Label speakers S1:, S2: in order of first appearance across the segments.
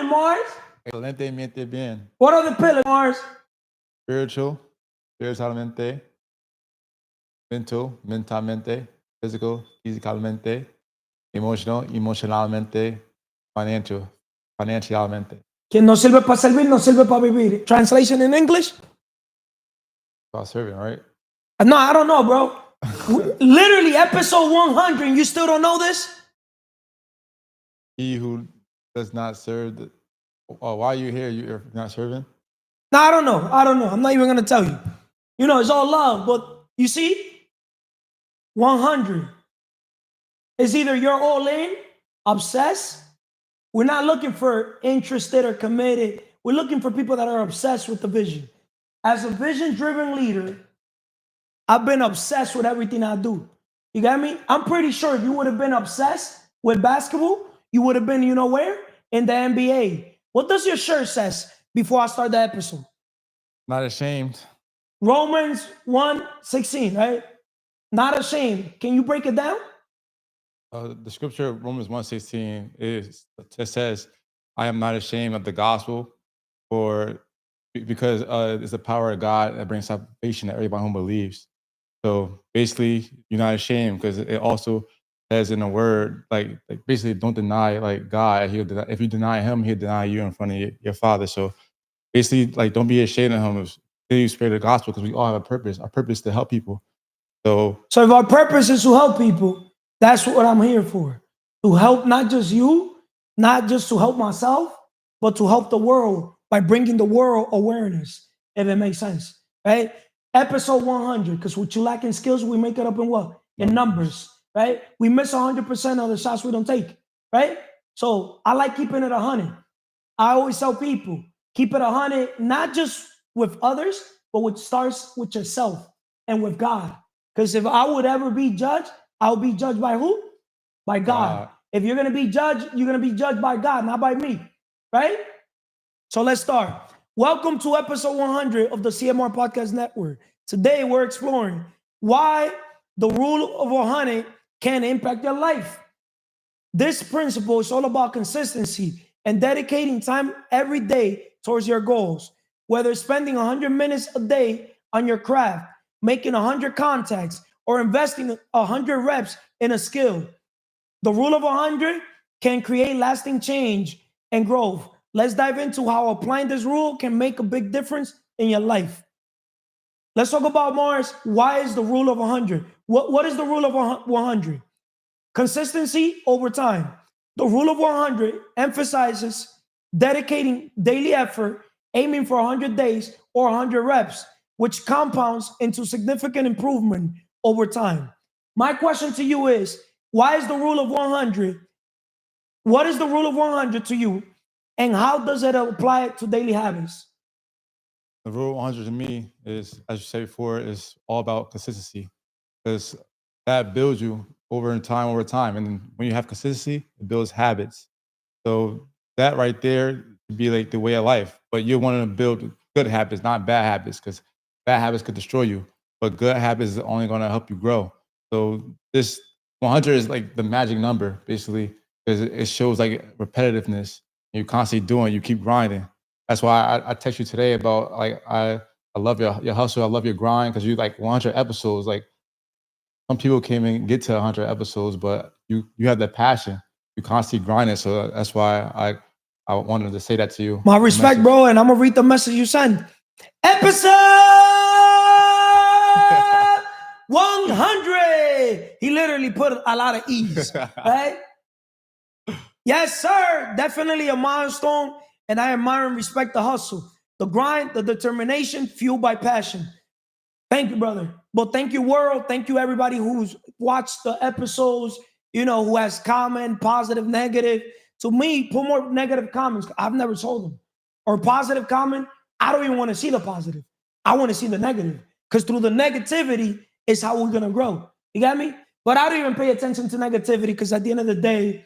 S1: Mars?
S2: Excelente mente bien.
S1: What are the pillars, Mars?
S2: Spiritual, spiritualmente. Mental, mentalmente. Physical, physicalmente. Emotional, emocionalmente. Financial, financialmente.
S1: Quien no sirve para servir, no sirve para vivir. Translation in English?
S2: About serving, right?
S1: No, I don't know, bro. Literally, episode 100, and you still don't know this?
S2: He who does not serve the... Oh, why are you here? You're not serving?
S1: No, I don't know. I'm not even going to tell you. You know, it's all love. But you see, 100 is either you're all in, obsessed. We're not looking for interested or committed. We're looking for people that are obsessed with the vision. As a vision-driven leader, I've been obsessed with everything I do. You got me? I'm pretty sure if you would have been obsessed with basketball, you would have been, you know where? In the NBA. What does your shirt says before I start the episode?
S2: Not ashamed.
S1: Romans 1:16, right? Not ashamed. Can you break it down?
S2: The scripture, Romans 1:16, it says, I am not ashamed of the gospel, because it's the power of God that brings salvation to everybody who believes. So basically, you're not ashamed because it also says in the word, like basically, don't deny like God. If you deny Him, He'll deny you in front of your Father. So basically, like don't be ashamed of Him. You spread the gospel because we all have a purpose. Our purpose is to help people. So
S1: if our purpose is to help people, that's what I'm here for. To help not just you, not just to help myself, but to help the world by bringing the world awareness, if it makes sense, right? Episode 100, because what you lack in skills, we make it up in what? In numbers, right? We miss 100% of the shots we don't take, right? So I like keeping it 100. I always tell people, keep it 100, not just with others, but which starts with yourself and with God. Because if I would ever be judged, I'll be judged by who? By God. If you're going to be judged, you're going to be judged by God, not by me, right? So let's start. Welcome to episode 100 of the CMR Podcast Network. Today we're exploring why the rule of 100 can impact your life. This principle is all about consistency and dedicating time every day towards your goals. Whether spending 100 minutes a day on your craft, making 100 contacts, or investing 100 reps in a skill, the rule of 100 can create lasting change and growth. Let's dive into how applying this rule can make a big difference in your life. Let's talk about Mars. Why is the rule of 100? What is the rule of 100? Consistency over time. The rule of 100 emphasizes dedicating daily effort, aiming for 100 days or 100 reps, which compounds into significant improvement over time. My question to you is, why is the rule of 100? What is the rule of 100 to you? And how does it apply to daily habits?
S2: The rule 100 to me is, as you said before, is all about consistency. Because that builds you over time. And when you have consistency, it builds habits. So that right there would be like the way of life. But you want to build good habits, not bad habits, because bad habits could destroy you. But good habits is only going to help you grow. So this 100 is like the magic number, basically, because it shows like repetitiveness. You're constantly doing, you keep grinding. That's why I text you today about like I love your hustle, I love your grind, because you like 100 episodes. Like some people can't even get to 100 episodes, but you have that passion. You constantly grinding, so that's why I wanted to say that to you.
S1: My respect, bro, and I'm gonna read the message you sent. Episode 100. He literally put a lot of E's, right? Yes, sir. Definitely a milestone, and I admire and respect the hustle, the grind, the determination, fueled by passion. Thank you, brother. But thank you, world. Thank you, everybody who's watched the episodes, who has comment, positive, negative. To me, put more negative comments. I've never told them. Or positive comment, I don't even want to see the positive. I want to see the negative. Because through the negativity is how we're going to grow. You got me? But I don't even pay attention to negativity because at the end of the day,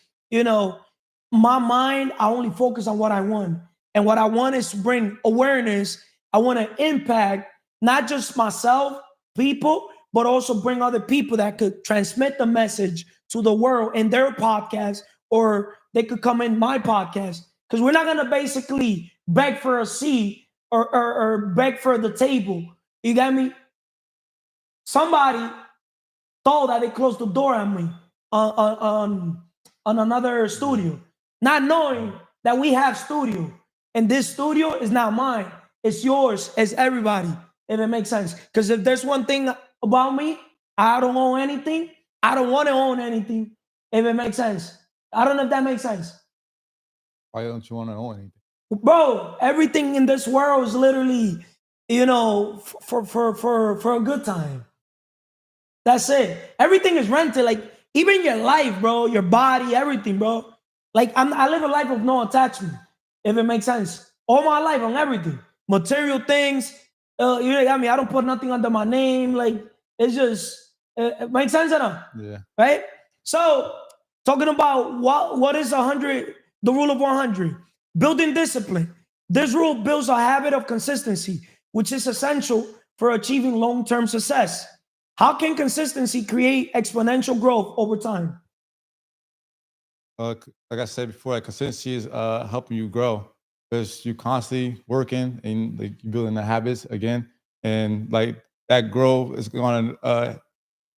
S1: my mind, I only focus on what I want. And what I want is to bring awareness. I want to impact not just myself, people, but also bring other people that could transmit the message to the world in their podcast, or they could come in my podcast. Because we're not gonna basically beg for a seat or beg for the table. You got me? Somebody thought that they closed the door on me on another studio, not knowing that we have studio. And this studio is not mine. It's yours, it's everybody, if it makes sense. Because if there's one thing about me, I don't own anything. I don't want to own anything, if it makes sense. I don't know if that makes sense.
S2: Why don't you want to own anything?
S1: Bro, everything in this world is literally, for a good time. That's it. Everything is rented. Like, even your life, bro, your body, everything, bro. Like, I live a life of no attachment, if it makes sense. All my life on everything. Material things. You got me. I don't put nothing under my name. Like, it's just, it makes sense enough.
S2: Yeah.
S1: Right? So, talking about what is 100, the rule of 100. Building discipline. This rule builds a habit of consistency, which is essential for achieving long-term success. How can consistency create exponential growth over time?
S2: Like I said before, like consistency is helping you grow because you constantly working and like you building the habits again, and like that growth is going to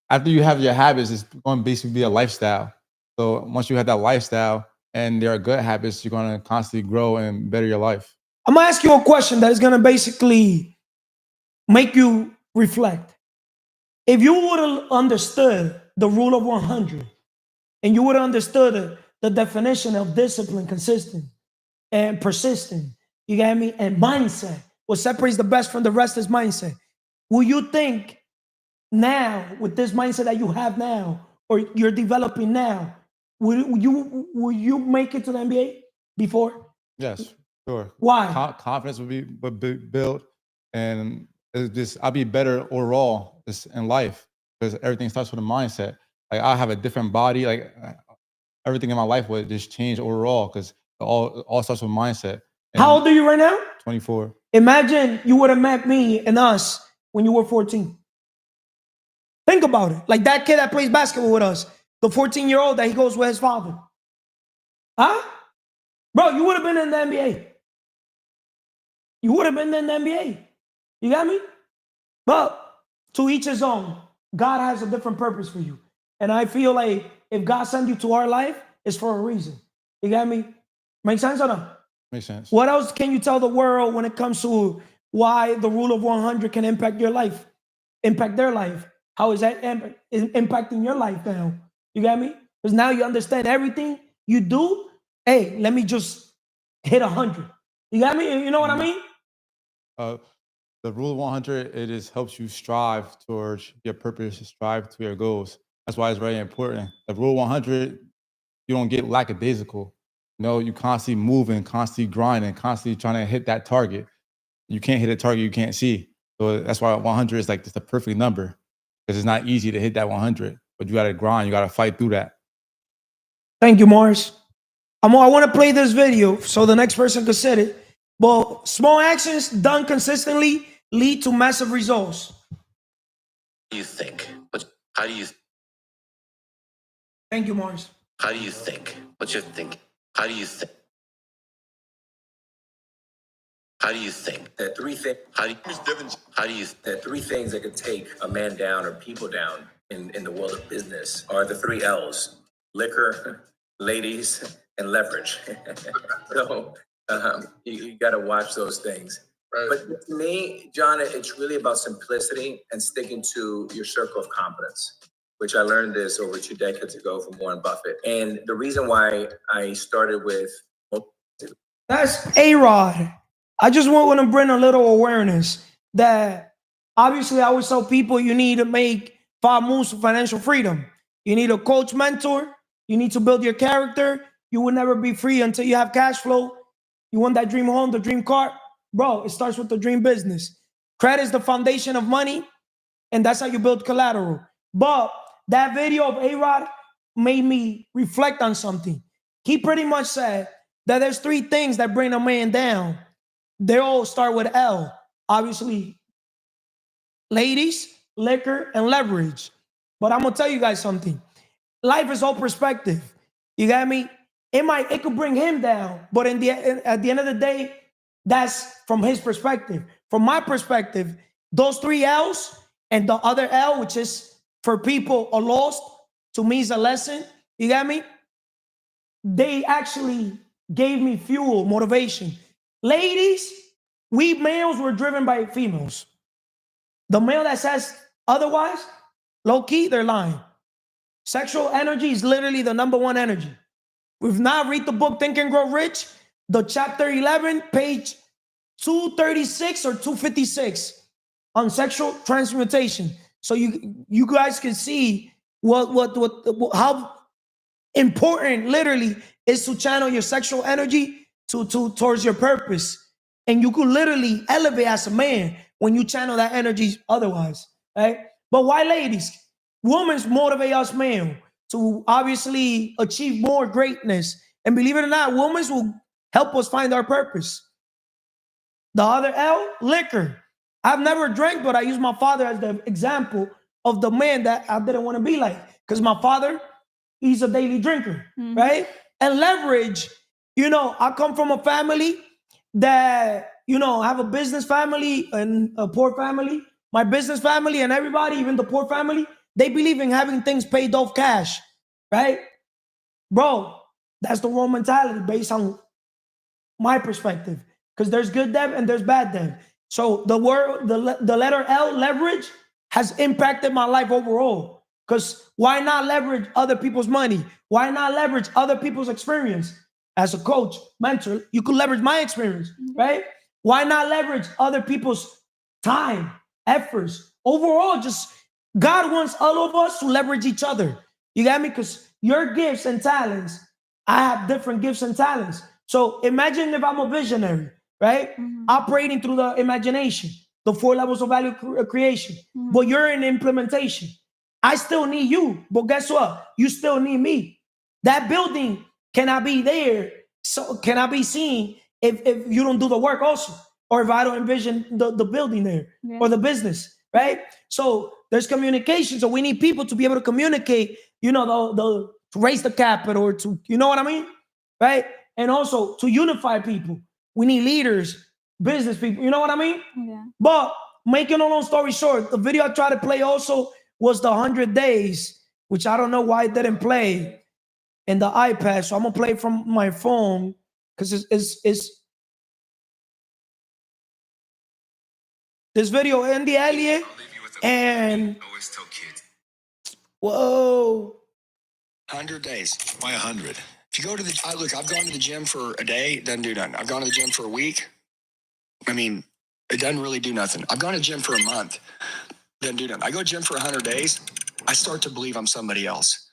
S2: after you have your habits, it's going to basically be a lifestyle. So once you have that lifestyle and there are good habits, you're going to constantly grow and better your life.
S1: I'm gonna ask you a question that is gonna basically make you reflect. If you would have understood the rule of 100 and you would have understood the definition of discipline, consistent and persistent, you get me? And mindset, what separates the best from the rest is mindset. Will you think now, with this mindset that you have now, or you're developing now, will you make it to the NBA before?
S2: Yes, sure.
S1: Why?
S2: Confidence would be built, and it's just I'll be better overall just in life because everything starts with a mindset. Like I have a different body. Like everything in my life would just change overall because all starts with mindset. And
S1: How old are you right now?
S2: 24.
S1: Imagine you would have met me and us when you were 14. Think about it. Like that kid that plays basketball with us, the 14-year-old that he goes with his father. Huh? Bro, you would have been in the NBA. You would have been in the NBA. You got me? But to each his own. God has a different purpose for you. And I feel like if God sent you to our life, it's for a reason. You got me? Make sense or no?
S2: Makes sense.
S1: What else can you tell the world when it comes to why the rule of 100 can impact your life, impact their life? How is that impacting your life now? You got me? Because now you understand everything you do. Hey, let me just hit 100. You got me? You know what I mean?
S2: The rule of 100, it just helps you strive towards your purpose, strive to your goals. That's why it's very important. The rule of 100, you don't get lackadaisical. No, you constantly moving, constantly grinding, constantly trying to hit that target. You can't hit a target you can't see. So that's why 100 is like just the perfect number because it's not easy to hit that 100, but you got to grind, you got to fight through that.
S1: Thank you, Morris. I want to play this video so the next person could set it. But small actions done consistently lead to massive results.
S3: What do you think? How do you?
S1: Thank you, Morris.
S3: How do you think? What's your thinking? How do you think? How do you think?
S4: There are three things.
S3: How do you?
S4: There are three things that could take a man down or people down in the world of business. Are the three L's: liquor, ladies, and leverage. So you got to watch those things. Right. But to me, John, it's really about simplicity and sticking to your circle of competence, which I learned this over 2 decades ago from Warren Buffett. And the reason why I started with
S1: that's A-Rod. I just want to bring a little awareness that obviously I always tell people you need to make 5 moves to financial freedom. You need a coach mentor. You need to build your character. You will never be free until you have cash flow. You want that dream home, the dream car? Bro, it starts with the dream business. Credit is the foundation of money, and that's how you build collateral. But that video of A-Rod made me reflect on something. He pretty much said that there's 3 things that bring a man down. They all start with L. Obviously, ladies, liquor, and leverage. But I'm going to tell you guys something. Life is all perspective. You got me? it could bring him down, but at the end of the day, that's from his perspective. From my perspective, those 3 L's and the other L, which is for people are lost, to me is a lesson. You got me? They actually gave me fuel, motivation. Ladies, we males were driven by females. The male that says otherwise, low key, they're lying. Sexual energy is literally the number 1 energy. We've now read the book Think and Grow Rich, the chapter 11, page 236 or 256 on sexual transmutation. So you guys can see how important literally is to channel your sexual energy towards your purpose. And you could literally elevate as a man when you channel that energy otherwise, right? But why ladies? Women motivate us men to obviously achieve more greatness. And believe it or not, women will help us find our purpose. The other L, liquor. I've never drank, but I use my father as the example of the man that I didn't want to be like. Because my father, he's a daily drinker, right? And leverage, I come from a family that, have a business family and a poor family. My business family and everybody, even the poor family, they believe in having things paid off cash, right? Bro, that's the wrong mentality based on my perspective. Because there's good debt and there's bad debt. So the letter L, leverage, has impacted my life overall. Because why not leverage other people's money? Why not leverage other people's experience? As a coach, mentor, you could leverage my experience, right? Why not leverage other people's time, efforts? Overall, just God wants all of us to leverage each other. You got me? Because your gifts and talents, I have different gifts and talents. So imagine if I'm a visionary, right? Operating through the imagination, the 4 levels of value creation. But you're in implementation. I still need you, but guess what? You still need me. That building cannot be there, so cannot be seen if you don't do the work also, or if I don't envision the building there or the business, right? So there's communication. So we need people to be able to communicate, to raise the capital or to, you know what I mean? Right? And also to unify people. We need leaders, business people, you know what I mean? Yeah. But making a long story short, the video I tried to play also was the 100 days, which I don't know why it didn't play in the iPad. So I'm gonna play from my phone because it's this video, Andy Elliott, and
S5: always tell kids.
S1: Whoa.
S5: 100 days. Why 100? If you go to look, I've gone to the gym for a day, doesn't do nothing. I've gone to the gym for a week. I mean, it doesn't really do nothing. I've gone to the gym for a month, doesn't do nothing. I go to the gym for 100 days, I start to believe I'm somebody else.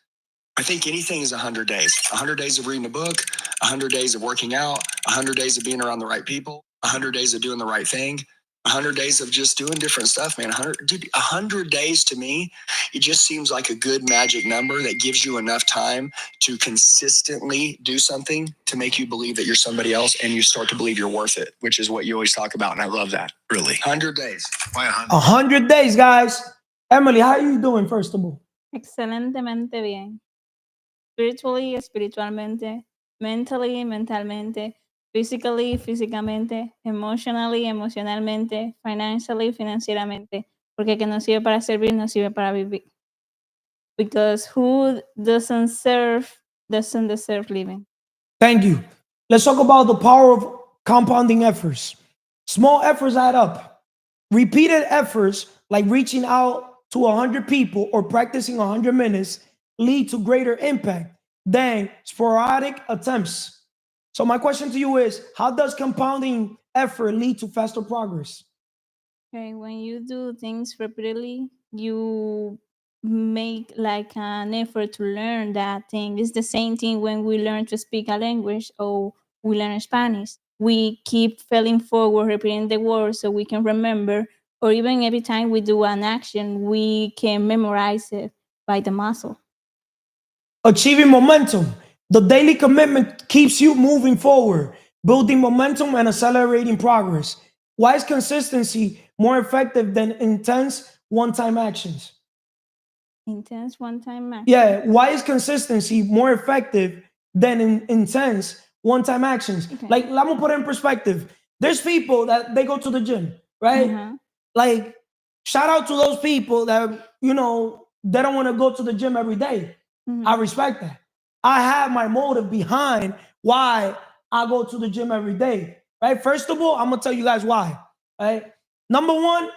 S5: I think anything is 100 days. 100 days of reading a book, 100 days of working out, 100 days of being around the right people, 100 days of doing the right thing, 100 days of just doing different stuff, man. 100 days to me, it just seems like a good magic number that gives you enough time to consistently do something to make you believe that you're somebody else, and you start to believe you're worth it, which is what you always talk about, and I love that. Really? 100 days. Why 100?
S1: 100 days, guys. Emily, how are you doing, first of all?
S6: Excelentemente bien. Spiritually, espiritualmente. Mentally, mentalmente. Physically, físicamente. Emotionally, emocionalmente. Financially, financieramente. Porque que nos sirve para servir, nos sirve para vivir. Because who doesn't serve doesn't deserve living.
S1: Thank you. Let's talk about the power of compounding efforts. Small efforts add up. Repeated efforts, like reaching out to 100 people or practicing 100 minutes, lead to greater impact than sporadic attempts. So my question to you is, how does compounding effort lead to faster progress?
S6: Okay, when you do things repeatedly, you make like an effort to learn that thing. It's the same thing when we learn to speak a language or we learn Spanish. We keep falling forward, repeating the words so we can remember, or even every time we do an action, we can memorize it by the muscle.
S1: Achieving momentum. The daily commitment keeps you moving forward, building momentum and accelerating progress. Why is consistency more effective than intense one-time actions?
S6: Intense one-time action?
S1: Yeah, why is consistency more effective than intense one-time actions.
S6: Okay.
S1: Like, I'm gonna put it in perspective. There's people that they go to the gym, right?
S6: Uh-huh.
S1: Like, shout out to those people that, you know, they don't want to go to the gym every day.
S6: Mhm.
S1: I respect that. I have my motive behind why I go to the gym every day, right? First of all, I'm gonna tell you guys why, right? Number one,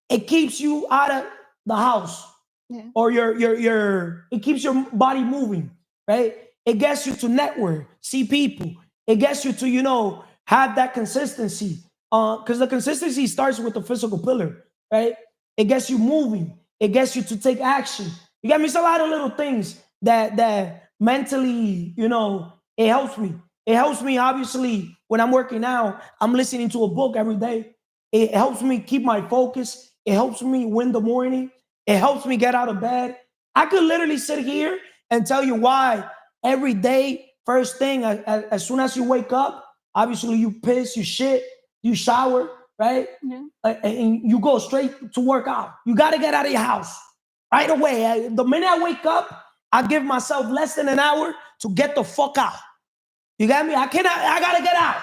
S1: it keeps you out of the house,
S6: Yeah.
S1: or it keeps your body moving, right? It gets you to network, see people. It gets you to, you know, have that consistency. Because the consistency starts with the physical pillar, right? It gets you moving. It gets you to take action. You get me? It's a lot of little things that mentally, you know, it helps me. It helps me, obviously, when I'm working out, I'm listening to a book every day. It helps me keep my focus. It helps me win the morning. It helps me get out of bed. I could literally sit here and tell you why every day, first thing, as soon as you wake up, obviously you piss, you shit, you shower, right?
S6: Yeah.
S1: And you go straight to work out. You got to get out of your house right away. The minute I wake up, I give myself less than an hour to get the fuck out. You got me? I gotta get out.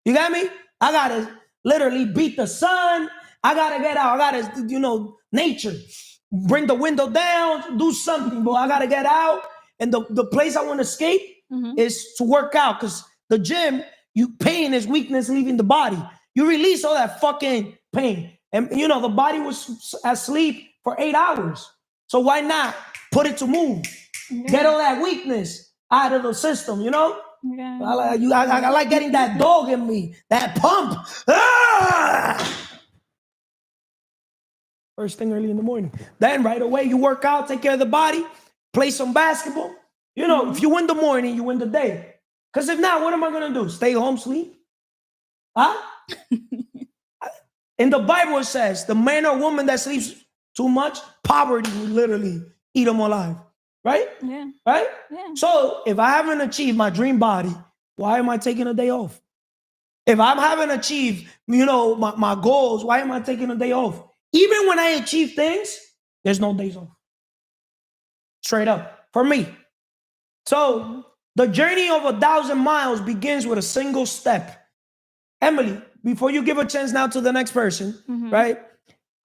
S1: You got me? I gotta literally beat the sun. I gotta get out. I gotta, you know, nature. Bring the window down, do something, but I gotta get out. And the place I want to escape is to work out. Because the gym, pain is weakness leaving the body. You release all that fucking pain. And you know, the body was asleep for 8 hours. So why not put it to move? Get all that weakness out of the system, you know?
S6: Yeah.
S1: I like getting that dog in me, that pump. Ah! First thing early in the morning. Then right away, you work out, take care of the body, play some basketball. You know, if you win the morning, you win the day. Because if not, what am I going to do? Stay home, sleep? Huh? In the Bible, it says the man or woman that sleeps too much, poverty will literally eat them alive. Right?
S6: Yeah.
S1: Right?
S6: Yeah.
S1: So if I haven't achieved my dream body, why am I taking a day off? If I haven't achieved, you know, my goals, why am I taking a day off? Even when I achieve things, there's no days off. Straight up, for me. So the journey of 1,000 miles begins with a single step. Emily, before you give a chance now to the next person, right?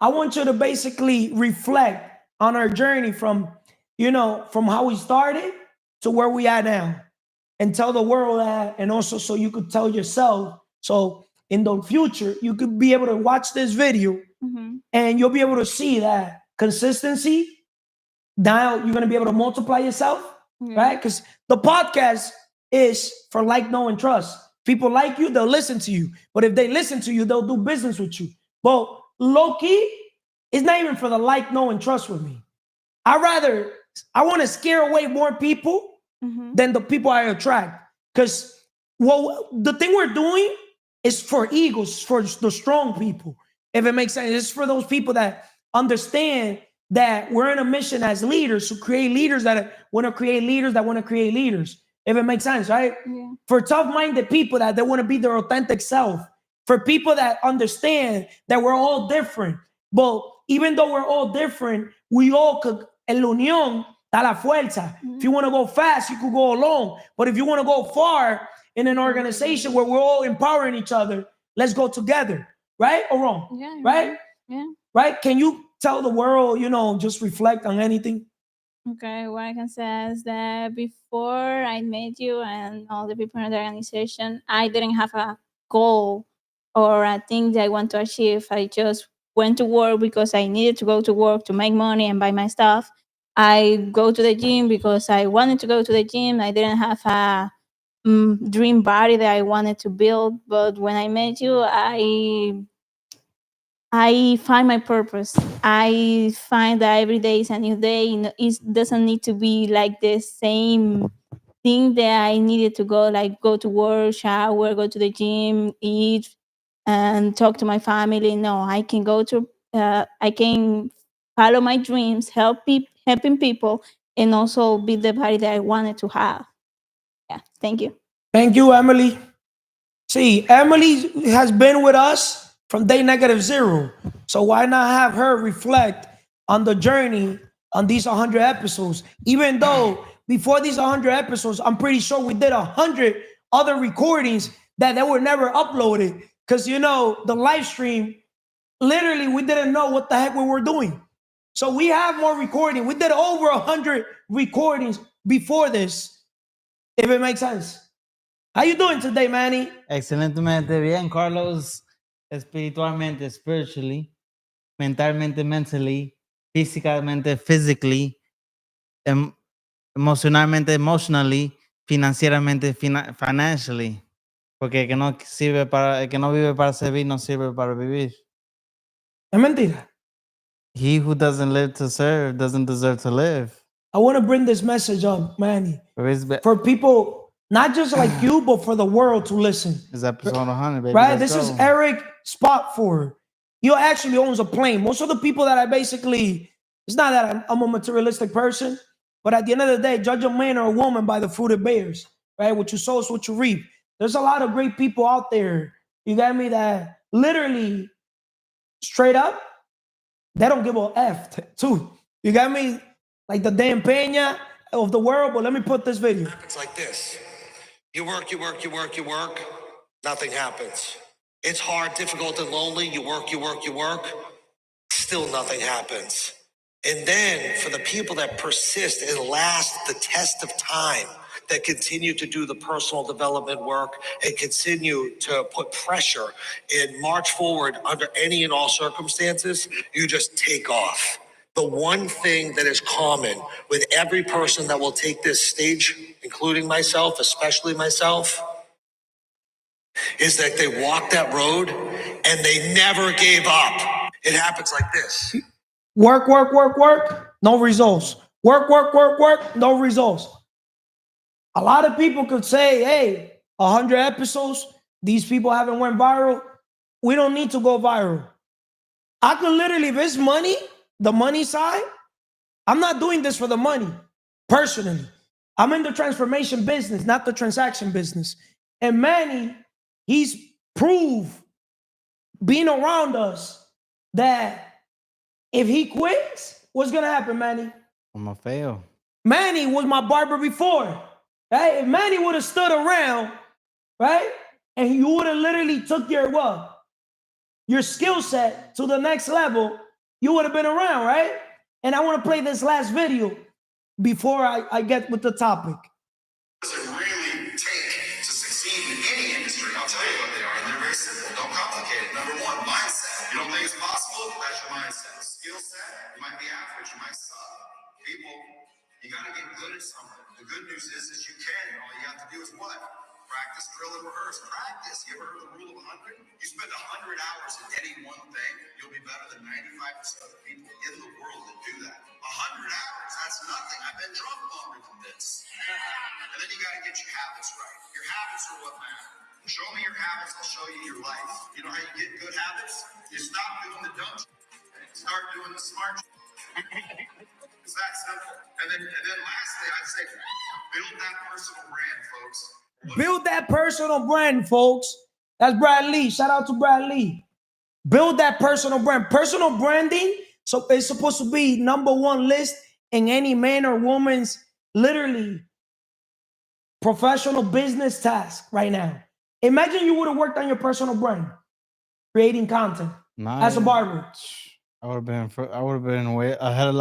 S1: I want you to basically reflect on our journey from, you know, from how we started to where we are now, and tell the world that, and also so you could tell yourself, so in the future, you could be able to watch this video and you'll be able to see that consistency, now you're going to be able to multiply yourself, right? Because the podcast is for like, know, and trust. People like you, they'll listen to you. But if they listen to you, they'll do business with you. But low-key, it's not even for the like, know, and trust with me. I want to scare away more people than the people I attract. Because the thing we're doing is for egos, for the strong people. If it makes sense, it's for those people that understand that we're in a mission as leaders to create leaders that want to create leaders that want to create leaders. If it makes sense, right?
S6: Yeah.
S1: For tough-minded people that they want to be their authentic self. For people that understand that we're all different. But even though we're all different, we all could, en la unión da la fuerza. If you want to go fast, you could go alone. But if you want to go far in an organization where we're all empowering each other, let's go together. Right or wrong?
S6: Yeah.
S1: Right?
S6: Yeah.
S1: Right? Can you tell the world, you know, just reflect on anything?
S6: Okay, what I can say is that before I met you and all the people in the organization, I didn't have a goal or a thing that I want to achieve. I just went to work because I needed to go to work to make money and buy my stuff. I go to the gym because I wanted to go to the gym. I didn't have a dream body that I wanted to build. But when I met you, I find my purpose. I find that every day is a new day. It doesn't need to be like the same thing that I needed to go, like go to work, shower, go to the gym, eat, and talk to my family. No, I can I can follow my dreams, helping people, and also build the body that I wanted to have. Yeah, thank you.
S1: Thank you, Emily. See, Emily has been with us from day -0. So why not have her reflect on the journey on these 100 episodes? Even though before these 100 episodes, I'm pretty sure we did 100 other recordings that were never uploaded. Because, you know, the live stream, literally, we didn't know what the heck we were doing. So we have more recording. We did over 100 recordings before this, if it makes sense. How you doing today, Manny?
S7: Excelentemente bien, Carlos. Espiritualmente, spiritually. Mentalmente, mentally. Físicamente, physically. Emocionalmente, emotionally. Financieramente, financially. Porque el que no sirve para, el que no vive para servir, no sirve para vivir.
S1: Es mentira.
S7: He who doesn't live to serve doesn't deserve to live.
S1: I want to bring this message up, Manny, for people, not just like you, but for the world to listen.
S7: It's episode 100, baby.
S1: Right?
S7: Let's
S1: This is
S7: go.
S1: Eric Spotford. He actually owns a plane. Most of the people that I basically, it's not that I'm a materialistic person, but at the end of the day, judge a man or a woman by the fruit it bears, right? What you sow is what you reap. There's a lot of great people out there, you got me, that literally, straight up, they don't give a F too. You got me? Like the Dan Pena of the world, but let me put this video.
S8: It's like this. You work, you work, you work, you work. Nothing happens. It's hard, difficult, and lonely. You work, you work, you work. Still nothing happens. And then for the people that persist and last the test of time, that continue to do the personal development work and continue to put pressure and march forward under any and all circumstances, you just take off. The one thing that is common with every person that will take this stage, including myself, especially myself, is that they walk that road and they never gave up. It happens like this.
S1: Work, work, work, work, no results. Work, work, work, work, no results. A lot of people could say, hey, 100 episodes, these people haven't went viral. We don't need to go viral. I could literally, if it's money, the money side, I'm not doing this for the money, personally. I'm in the transformation business, not the transaction business. And Manny, he's proved, being around us, that if he quits, what's going to happen, Manny?
S7: I'm going to fail.
S1: Manny was my barber before. Right? If Manny would have stood around, right, and you would have literally took your what? Your skill set to the next level, you would have been around, right? And I want to play this last video before I get with the topic.
S9: What does it really take to succeed in any industry? I'll tell you what they are, and they're very simple. Don't complicate it. Number one, mindset. You don't think it's possible? That's your mindset. Skill set, you might be average, you might suck. People, you got to get good at something. The good news is you can. All you have to do is what? Practice, drill, and rehearse. Practice. You ever heard of the rule of 100? You spend 100 hours in any one thing, you'll be better than 95% of the people in the world that do that. 100 hours, that's nothing. I've been drunk longer than this. And then you got to get your habits right. Your habits are what matter. Show me your habits, I'll show you your life. You know how you get good habits? You stop doing the dumb shit and start doing the smart shit. It's that simple. And then lastly, I'd say build that personal brand, folks.
S1: Build that personal brand, folks. That's Brad Lee. Shout out to Brad Lee. Build that personal brand. Personal branding, so it's supposed to be #1 list in any man or woman's literally professional business task right now. Imagine you would have worked on your personal brand, creating content as a barber.
S7: I would have been way ahead of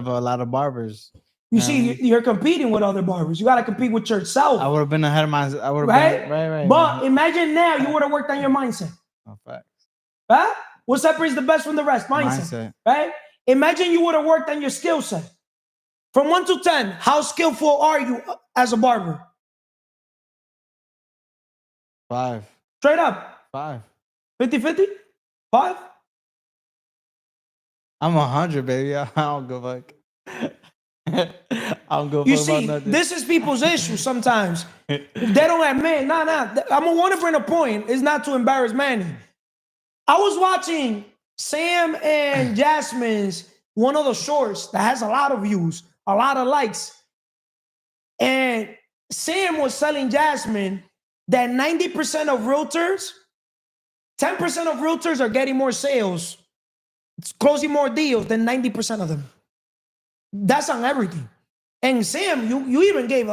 S7: a lot of barbers.
S1: You see, you're competing with other barbers. You got to compete with yourself.
S7: I would have been ahead of my. I would have
S1: right?
S7: been right.
S1: But imagine now you would have worked on your mindset.
S7: Oh, facts.
S1: Right? What separates the best from the rest? Mindset. Right? Imagine you would have worked on your skill set. From 1 to 10, how skillful are you as a barber?
S7: 5.
S1: Straight up.
S7: 5.
S1: 50-50? 5?
S7: I'm 100, baby. I don't give a fuck. I don't give a
S1: You
S7: fuck
S1: see,
S7: about nothing.
S1: this is people's issue sometimes. They don't admit, nah. I'm going to want to bring a point. It's not to embarrass Manny. I was watching Sam and Jasmine's one of the shorts that has a lot of views, a lot of likes. And Sam was telling Jasmine that 90% of realtors, 10% of realtors are getting more sales, closing more deals than 90% of them. That's on everything. And Sam, you even gave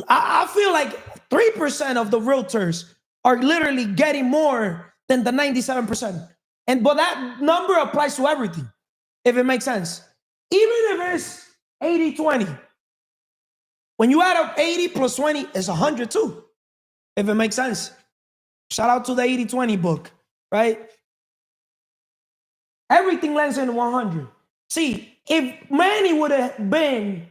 S1: I feel like 3% of the realtors are literally getting more than the 97%. But that number applies to everything, if it makes sense. Even if it's 80-20. When you add up 80 plus 20, it's 100 too, if it makes sense. Shout out to the 80-20 book, right? Everything lands in 100. See, if Manny would have been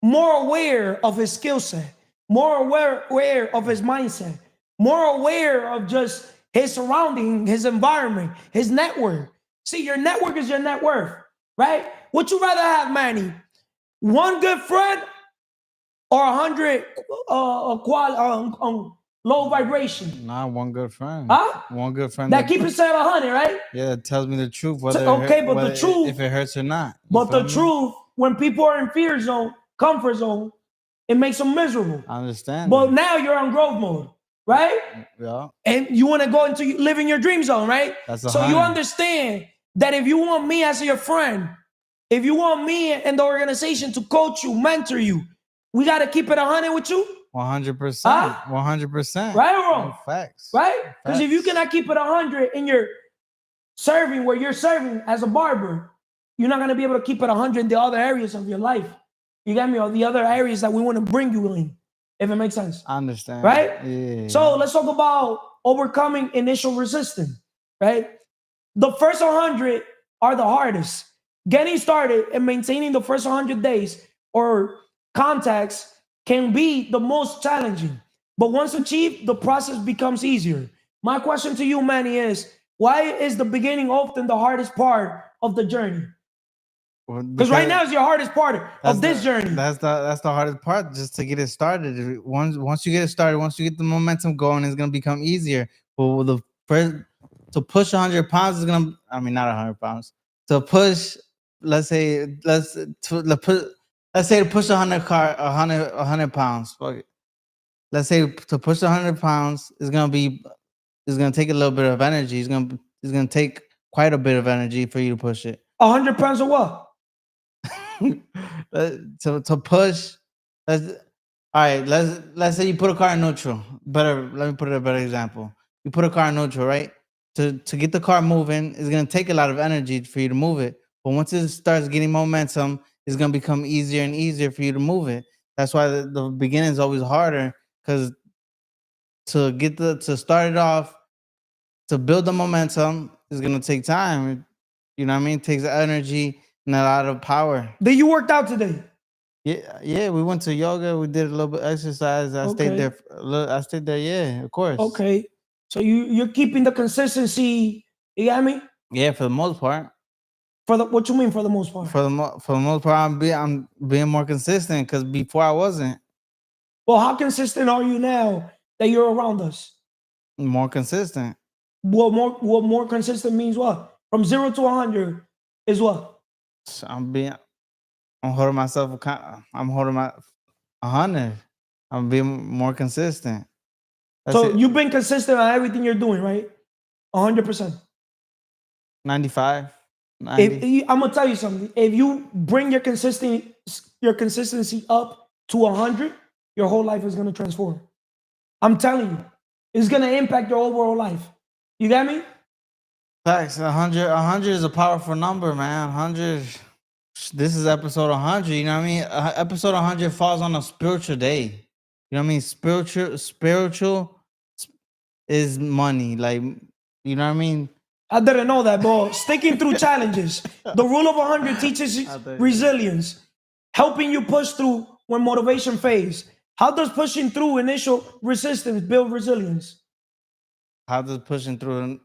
S1: more aware of his skill set, more aware of his mindset, more aware of just his surrounding, his environment, his network. See, your network is your net worth, right? Would you rather have, Manny, one good friend or 100 low vibration?
S7: Not one good friend.
S1: Huh?
S7: One good friend
S1: That keep it at 100, right?
S7: yeah, that tells me the truth. Whether
S1: Okay, but the truth,
S7: if it hurts or not. You
S1: but
S7: feel
S1: the
S7: me?
S1: truth, when people are in fear zone, comfort zone, it makes them miserable.
S7: I understand.
S1: But now you're on growth mode, right?
S7: Yeah,
S1: And you want to go into living your dream zone, right?
S7: that's
S1: So you
S7: 100.
S1: understand that if you want me as your friend, if you want me and the organization to coach you, mentor you, we got to keep it 100 with you,
S7: 100%.
S1: Huh?
S7: 100%.
S1: right or wrong?
S7: Facts.
S1: Right? Because if you
S7: Facts.
S1: cannot keep it 100 in your serving where you're serving as a barber, you're not going to be able to keep it 100 in the other areas of your life. You got me? Or the other areas that we want to bring you in, if it makes sense.
S7: I understand.
S1: Right?
S7: Yeah.
S1: So let's talk about overcoming initial resistance, right? The first 100 are the hardest. Getting started and maintaining the first 100 days or contacts can be the most challenging. But once achieved, the process becomes easier. My question to you, Manny, is why is the beginning often the hardest part of the journey? Because right now is your hardest part of this journey.
S7: That's the hardest part, just to get it started. Once you get it started, once you get the momentum going, it's gonna become easier. But the first to push 100 pounds is gonna, I mean, not 100 pounds. To push, let's say to push 100 pounds. Fuck it. Let's say to push 100 pounds is gonna take a little bit of energy. It's gonna take quite a bit of energy for you to push it.
S1: 100 pounds of what?
S7: to push. All right, let's say you put a car in neutral. Let me put a better example. You put a car in neutral, right? To get the car moving, it's gonna take a lot of energy for you to move it. But once it starts getting momentum, it's gonna become easier and easier for you to move it. That's why the beginning is always harder, because to start it off, to build the momentum is gonna take time. You know what I mean? It takes energy and a lot of power.
S1: Did you work out today?
S7: Yeah, we went to yoga. We did a little bit of exercise. I stayed there. I stayed there. Yeah, of course.
S1: Okay. So you're keeping the consistency. You got me?
S7: Yeah, for the most part.
S1: What you mean for the most part?
S7: For the most part, I'm being more consistent, because before I wasn't.
S1: Well, how consistent are you now that you're around us?
S7: More consistent.
S1: What more consistent means what? From 0 to 100 is what?
S7: I'm holding myself. I'm holding my 100. I'm being more consistent.
S1: So you've been consistent on everything you're doing, right? 100%.
S7: 95. 90.
S1: I'm gonna tell you something. If you bring your consistency up to 100, your whole life is gonna transform. I'm telling you, it's gonna impact your overall life. You got me?
S7: Facts. 100 is a powerful number, man. 100. This is episode 100. You know what I mean? Episode 100 falls on a spiritual day. You know what I mean? Spiritual is money. Like, you know what I mean?
S1: I didn't know that, but sticking through challenges. The rule of 100 teaches resilience, helping you push through when motivation fades. How does pushing through initial resistance build resilience?
S7: How does pushing through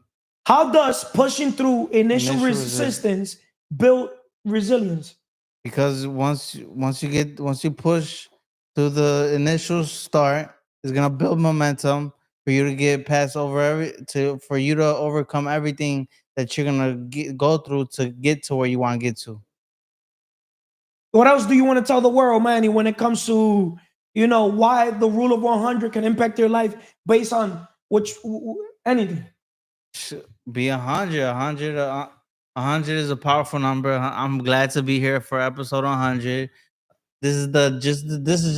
S1: initial resistance build resilience?
S7: Because once you push through the initial start, it's gonna build momentum for you to get past for you to overcome everything that you're gonna go through to get to where you want to get to.
S1: What else do you want to tell the world, Manny, when it comes to, why the rule of 100 can impact your life based on anything?
S7: Be 100. 100 is a powerful number. I'm glad to be here for episode 100. This is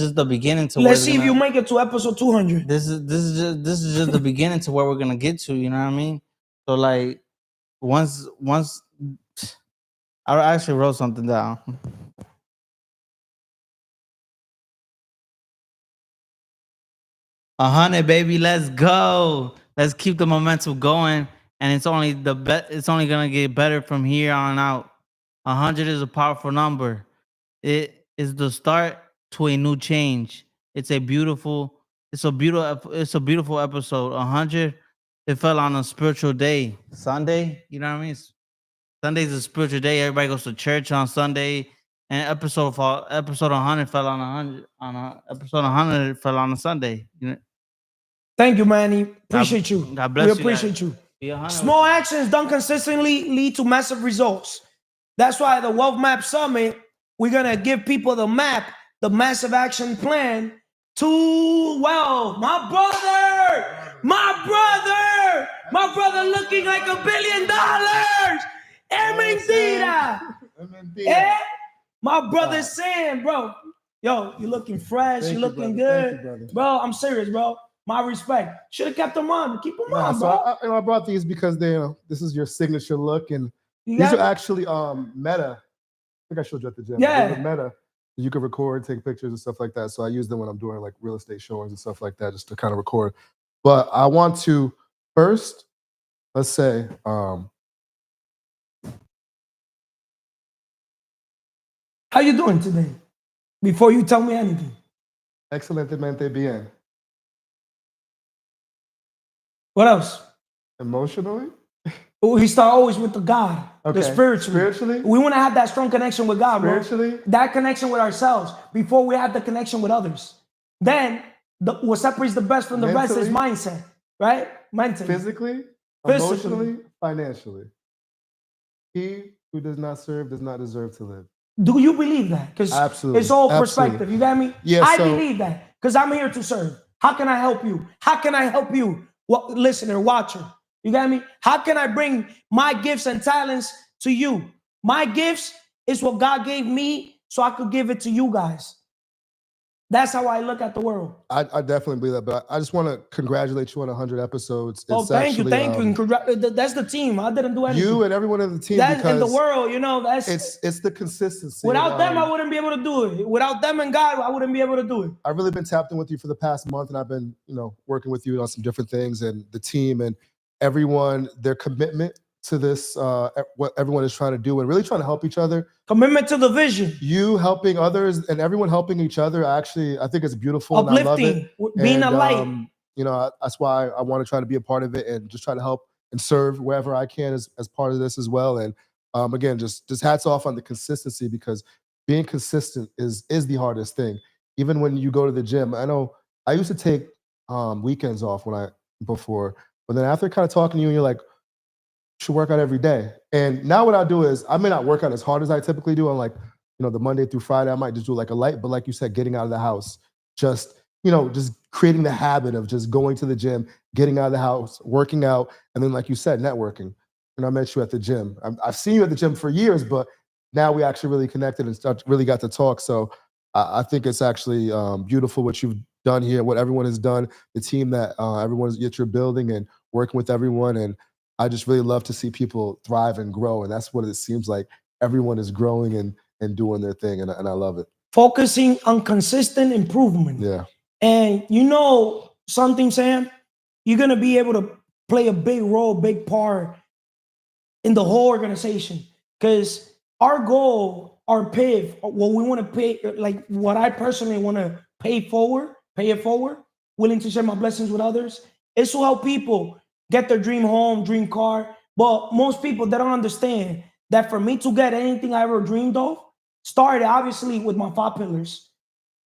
S7: just the beginning to.
S1: Let's see if you make it to episode 200.
S7: This is just the beginning to where we're gonna get to. You know what I mean? So like, once I actually wrote something down. 100, baby, let's go. Let's keep the momentum going, and it's only it's only gonna get better from here on out. 100 is a powerful number. It is the start to a new change. It's a beautiful episode. 100. It fell on a spiritual day, Sunday. You know what I mean? Sunday's a spiritual day. Everybody goes to church on Sunday. And episode 100 fell on episode 100 fell on a Sunday. You know?
S1: Thank you, Manny. Appreciate you.
S7: God bless
S1: we
S7: you.
S1: appreciate you.
S7: Be 100.
S1: Small actions done consistently lead to massive results. That's why the Wealth Map Summit, we're gonna give people the map, the massive action plan to wealth. My brother looking like $1 billion. Mentira. Yeah. My brother's saying, bro, yo, you looking fresh, you looking good. Bro, I'm serious, bro. My respect. Should have kept them on. Keep them on, bro.
S10: So I brought these because they, this is your signature look, and
S1: You
S10: these
S1: got
S10: are
S1: it?
S10: actually Meta. I think I showed you at the gym.
S1: Yeah.
S10: These are Meta. You can record, take pictures and stuff like that. So I use them when I'm doing like real estate showings and stuff like that, just to kind of record. But I want to first, let's say,
S1: How you doing today? Before you tell me anything.
S10: excelentemente bien.
S1: What else?
S10: Emotionally?
S1: We start always with the God,
S10: Okay.
S1: the spiritually. We want to have that strong connection with God, bro.
S10: Spiritually?
S1: That connection with ourselves before we have the connection with others. Then what separates the best from the rest is
S10: Mentally?
S1: mindset, right? Mentally.
S10: Physically?
S1: Physically.
S10: Emotionally? Financially? He who does not serve does not deserve to live.
S1: Do you believe that? Because
S10: Absolutely.
S1: it's all
S10: Absolutely.
S1: perspective. You got me?
S10: Yeah,
S1: I
S10: so-
S1: believe that because I'm here to serve. How can I help you? How can I help you, listener, watcher? You got me? How can I bring my gifts and talents to you? My gifts is what God gave me so I could give it to you guys. That's how I look at the world.
S10: I definitely believe that, but I just want to congratulate you on 100 episodes.
S1: Oh,
S10: It's
S1: thank you.
S10: actually,
S1: And that's the team. I didn't do anything.
S10: you and everyone in the team,
S1: That's in the
S10: because
S1: world, that's
S10: it's the consistency.
S1: without them,
S10: Um,
S1: I wouldn't be able to do it. Without them and God, I wouldn't be able to do it.
S10: I've really been tapped in with you for the past month, and I've been, working with you on some different things, and the team and everyone, their commitment to this, what everyone is trying to do, and really trying to help each other.
S1: Commitment to the vision.
S10: You helping others and everyone helping each other. I think it's beautiful, and I love it.
S1: Uplifting, being a
S10: And,
S1: light.
S10: that's why I want to try to be a part of it and just try to help and serve wherever I can as part of this as well. And again, just hats off on the consistency, because being consistent is the hardest thing. Even when you go to the gym, I know I used to take weekends off before, but then after kind of talking to you, and you're like, you should work out every day. And now what I do is I may not work out as hard as I typically do on like, the Monday through Friday. I might just do like a light, but like you said, getting out of the house, just creating the habit of just going to the gym, getting out of the house, working out, and then like you said, networking. And I met you at the gym. I've seen you at the gym for years, but now we actually really connected and really got to talk. So I think it's actually beautiful what you've done here, what everyone has done, the team that you're building and working with everyone. And I just really love to see people thrive and grow. And that's what it seems like. Everyone is growing and doing their thing. And I love it.
S1: Focusing on consistent improvement.
S10: Yeah.
S1: And something, Sam, you're going to be able to play a big role, big part in the whole organization. Because our goal, our PIV, what we want to pay, like what I personally want to pay it forward, willing to share my blessings with others, is to help people get their dream home, dream car. But most people, they don't understand that for me to get anything I ever dreamed of, started obviously with my 5 pillars,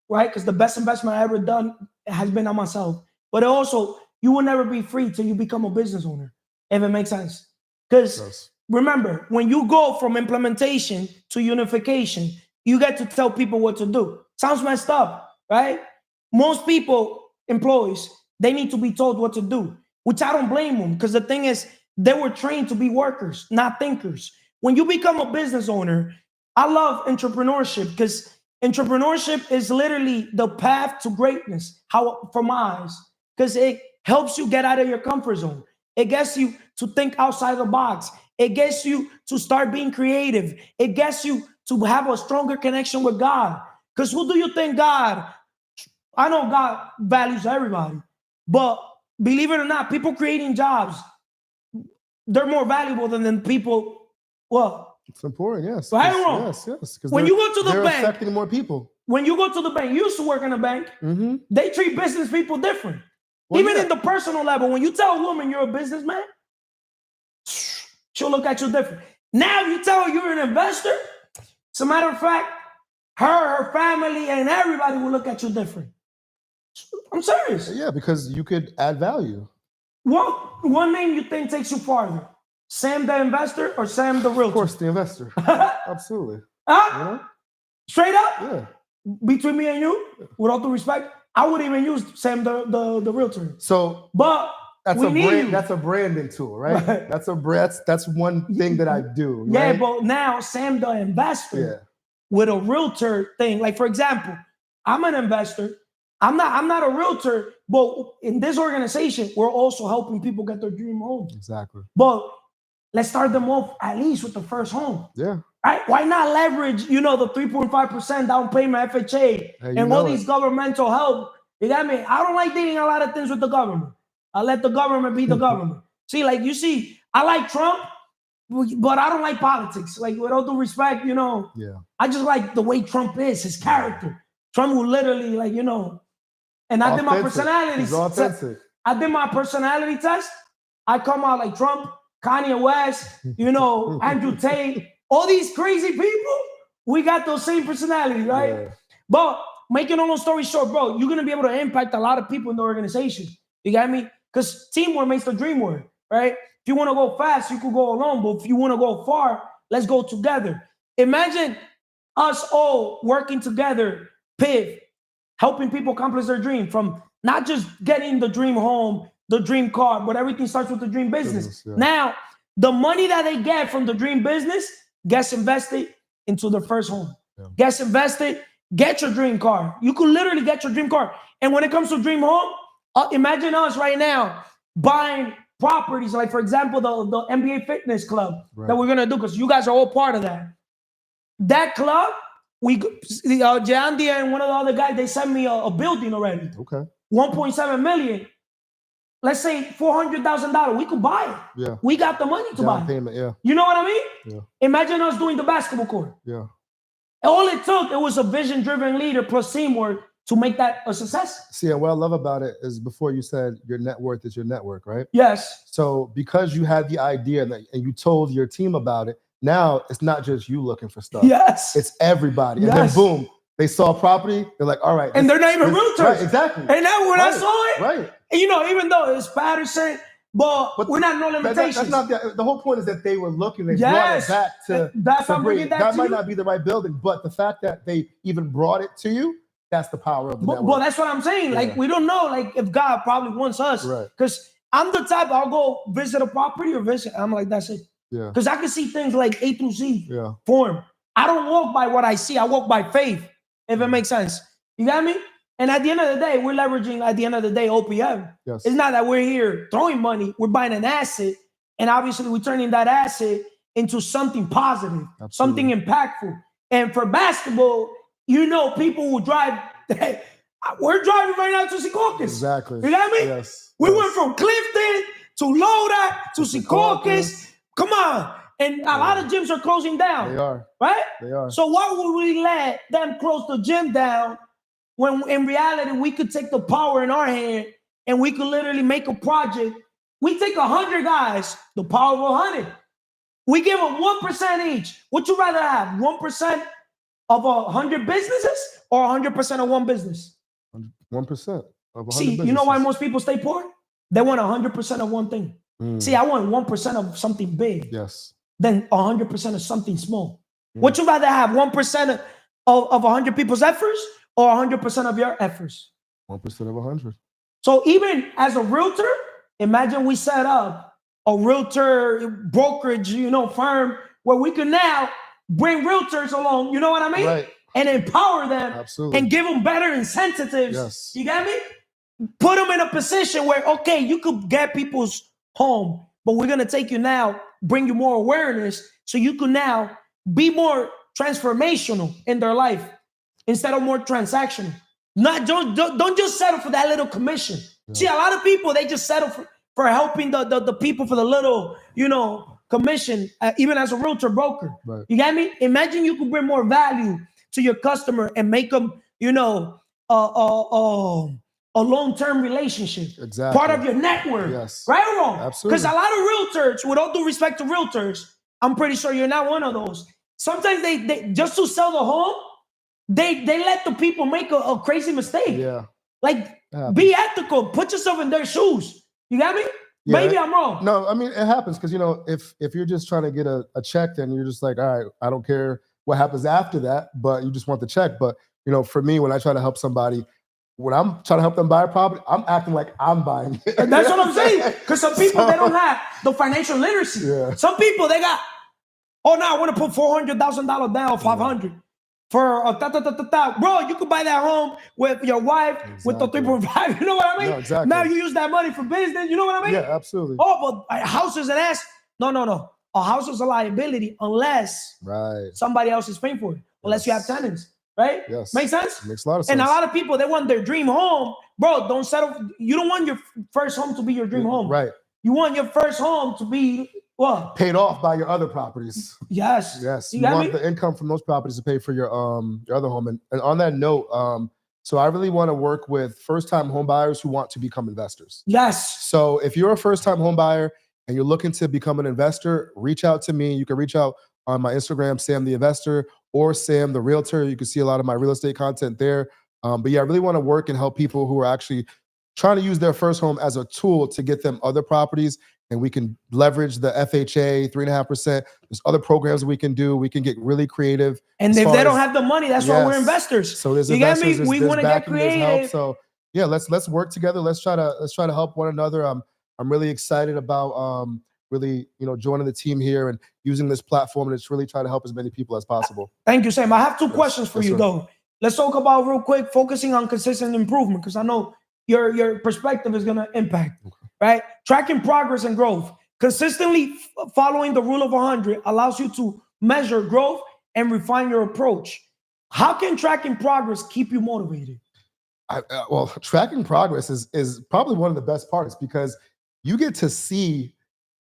S1: right? Because the best investment I ever done has been on myself. But also, you will never be free till you become a business owner, if it makes sense. Because remember, when you go from implementation to unification, you get to tell people what to do. Sounds messed up, right? Most people, employees, they need to be told what to do, which I don't blame them, because the thing is, they were trained to be workers, not thinkers. When you become a business owner, I love entrepreneurship because Entrepreneurship is literally the path to greatness. How, from my eyes, because it helps you get out of your comfort zone. It gets you to think outside the box. It gets you to start being creative. It gets you to have a stronger connection with God. Because who do you think God? I know God values everybody, but believe it or not, people creating jobs, they're more valuable than people. Well,
S10: It's important, yes.
S1: Right or wrong?
S10: Yes, yes. 'Cause
S1: When
S10: they're-
S1: you go to the
S10: they're
S1: bank-
S10: affecting more people.
S1: when you go to the bank, you used to work in a bank.
S10: Mm-hmm.
S1: They treat business people different.
S10: Well,
S1: Even
S10: yeah.
S1: in the personal level, when you tell a woman you're a businessman, she'll look at you different. Now, if you tell her you're an investor, as a matter of fact, her family, and everybody will look at you different. I'm serious.
S10: Yeah, because you could add value.
S1: One name you think takes you farther? Sam the investor or Sam the realtor?
S10: Of course, the investor. Absolutely.
S1: Huh?
S10: You know?
S1: Straight up?
S10: Yeah.
S1: Between me and you, with all due respect, I wouldn't even use Sam the realtor.
S10: So
S1: But
S10: that's
S1: we
S10: a
S1: need
S10: brand.
S1: you.
S10: That's a branding tool, right?
S1: Right.
S10: That's one thing that I do.
S1: Yeah,
S10: right?
S1: but now Sam the investor
S10: Yeah.
S1: with a realtor thing. Like, for example, I'm an investor. I'm not a realtor, but in this organization, we're also helping people get their dream home.
S10: Exactly.
S1: But let's start them off at least with the first home.
S10: Yeah.
S1: Right? Why not leverage, the 3.5% down payment FHA
S10: Hey, you
S1: and
S10: know
S1: all
S10: it.
S1: these governmental help? You got me? I don't like doing a lot of things with the government. I let the government be the government. See, I like Trump, but I don't like politics. Like, with all due respect,
S10: Yeah.
S1: I just like the way Trump is, his character. Trump will literally, and I did my
S10: Authentic.
S1: personality
S10: He's
S1: test.
S10: authentic.
S1: I did my personality test. I come out like Trump, Kanye West, Andrew Tate, all these crazy people. We got those same personalities, right?
S10: Yeah.
S1: But making a long story short, bro, you're gonna be able to impact a lot of people in the organization. You got me? Because teamwork makes the dream work, right? If you want to go fast, you could go alone. But if you want to go far, let's go together. Imagine us all working together, PIV, helping people accomplish their dream, from not just getting the dream home, the dream car, but everything starts with the dream business.
S10: Yeah.
S1: Now, the money that they get from the dream business gets invested into their first home.
S10: Yeah.
S1: Gets invested, get your dream car. You could literally get your dream car. And when it comes to dream home, imagine us right now buying properties, like, for example, the NBA Fitness Club
S10: Right.
S1: that we're going to do, because you guys are all part of that. That club, Jandy and one of the other guys, they sent me a building already.
S10: Okay.
S1: 1.7 million. Let's say $400,000. We could buy it.
S10: Yeah.
S1: We got the money to buy
S10: Down
S1: it.
S10: payment. Yeah.
S1: You know what I mean?
S10: Yeah.
S1: Imagine us doing the basketball court.
S10: Yeah.
S1: All it took, it was a vision-driven leader plus teamwork to make that a success.
S10: See, and what I love about it is before you said your net worth is your network, right?
S1: Yes.
S10: So because you had the idea and you told your team about it, now it's not just you looking for stuff.
S1: Yes.
S10: It's everybody. And
S1: Yes.
S10: then boom, they saw property. They're like, all right.
S1: And they're not even realtors.
S10: Right, exactly.
S1: And then when I
S10: Right,
S1: saw it,
S10: Right.
S1: even though it's Patterson, but we're not no
S10: But
S1: limitations.
S10: that's not the whole point is that they were looking, they
S1: Yes.
S10: brought it back to
S1: That's why I'm
S10: bring
S1: bringing
S10: it.
S1: that
S10: That
S1: to
S10: might
S1: you.
S10: not be the right building, but the fact that they even brought it to you, that's the power of the
S1: But
S10: network.
S1: that's what I'm saying. Like,
S10: Yeah.
S1: we don't know, if God probably wants us.
S10: Right.
S1: Because I'm the type, I'll go visit a property or visit. I'm like, that's it.
S10: Yeah.
S1: Because I can see things like A through Z
S10: Yeah.
S1: form. I don't walk by what I see. I walk by faith, if it makes sense. You got me? And at the end of the day, we're leveraging, OPM.
S10: Yes.
S1: It's not that we're here throwing money. We're buying an asset. And obviously, we're turning that asset into something positive, something impactful. And for basketball, people will drive. We're driving right now to Secaucus.
S10: Exactly.
S1: You got me?
S10: Yes.
S1: We
S10: yes.
S1: went from Clifton to Loda to Secaucus. Come on. And a lot of gyms are closing down.
S10: They are.
S1: Right?
S10: They are.
S1: So why would we let them close the gym down when in reality we could take the power in our hand and we could literally make a project? We take 100 guys, the power of 100. We give them 1% each. Would you rather have 1% of 100 businesses or 100% of one business?
S10: 1% of 100
S1: See, you know why most people stay poor? They want 100% of one thing. See, I want 1% of something big
S10: Yes.
S1: than 100% of something small. Would you rather have 1% of 100 people's efforts or 100% of your efforts?
S10: 1% of 100.
S1: So even as a realtor, imagine we set up a realtor brokerage, firm where we can now bring realtors along. You know what I mean?
S10: Right.
S1: and empower them
S10: Absolutely.
S1: and give them better incentives.
S10: Yes.
S1: You get me? Put them in a position where, okay, you could get people's home, but we're going to take you now, bring you more awareness so you can now be more transformational in their life instead of more transactional. Not don't just settle for that little commission.
S10: Yeah.
S1: See, a lot of people, they just settle for helping the people for the little, commission, even as a realtor broker.
S10: Right.
S1: You get me? Imagine you could bring more value to your customer and make them, a long-term relationship.
S10: Exactly.
S1: Part of your network.
S10: Yes.
S1: Right or wrong?
S10: Absolutely.
S1: Because a lot of realtors, with all due respect to realtors, I'm pretty sure you're not one of those. Sometimes they just to sell the home, they let the people make a crazy mistake.
S10: Yeah.
S1: Like,
S10: Yeah.
S1: be ethical. Put yourself in their shoes. You got me?
S10: Yeah.
S1: Maybe I'm wrong.
S10: No, I mean, it happens because, if you're just trying to get a check, then you're just like, all right, I don't care what happens after that, but you just want the check. But, for me, when I try to help somebody, when I'm trying to help them buy a property, I'm acting like I'm buying it.
S1: And that's what I'm saying. Because some people, they don't have the financial literacy.
S10: Yeah.
S1: Some people, they got, oh, no, I want to put $400,000 down, 500 for a Bro, you could buy that home with your wife with the
S10: Exactly.
S1: 3.5. You know what I mean?
S10: No, exactly.
S1: Now you use that money for business. You know what I mean?
S10: Yeah, absolutely.
S1: Oh, but a house is an ass. No. A house is a liability unless
S10: Right.
S1: somebody else is paying for it. Unless you have
S10: Yes.
S1: tenants, right?
S10: Yes.
S1: Makes sense?
S10: Makes a lot of sense.
S1: And a lot of people, they want their dream home. Bro, don't settle. You don't want your first home to be your dream home.
S10: Right.
S1: You want your first home to be what?
S10: Paid off by your other properties.
S1: Yes.
S10: Yes.
S1: You
S10: You
S1: got
S10: want
S1: me?
S10: the income from those properties to pay for your other home. And on that note, so I really want to work with first-time home buyers who want to become investors.
S1: Yes.
S10: So if you're a first-time home buyer and you're looking to become an investor, reach out to me. You can reach out on my Instagram, Sam the Investor, or Sam the Realtor. You can see a lot of my real estate content there. But yeah, I really want to work and help people who are actually trying to use their first home as a tool to get them other properties. And we can leverage the FHA, 3.5%. There's other programs we can do. We can get really creative.
S1: And
S10: as
S1: if
S10: far
S1: they don't
S10: as-
S1: have the money, that's why we're
S10: Yes.
S1: investors.
S10: So there's
S1: You get
S10: investors,
S1: me? We
S10: there's
S1: want to get
S10: backing, there's help.
S1: creative.
S10: So yeah, let's work together. Let's try to help one another. I'm really excited about really joining the team here and using this platform and just really try to help as many people as possible.
S1: Thank you, Sam. I have two
S10: Yes.
S1: questions for
S10: Yes,
S1: you,
S10: sir.
S1: though. Let's talk about real quick, focusing on consistent improvement, because I know your perspective is going to impact, right? Tracking progress and growth. Consistently following the rule of 100 allows you to measure growth and refine your approach. How can tracking progress keep you motivated?
S10: Well, tracking progress is probably one of the best parts because you get to see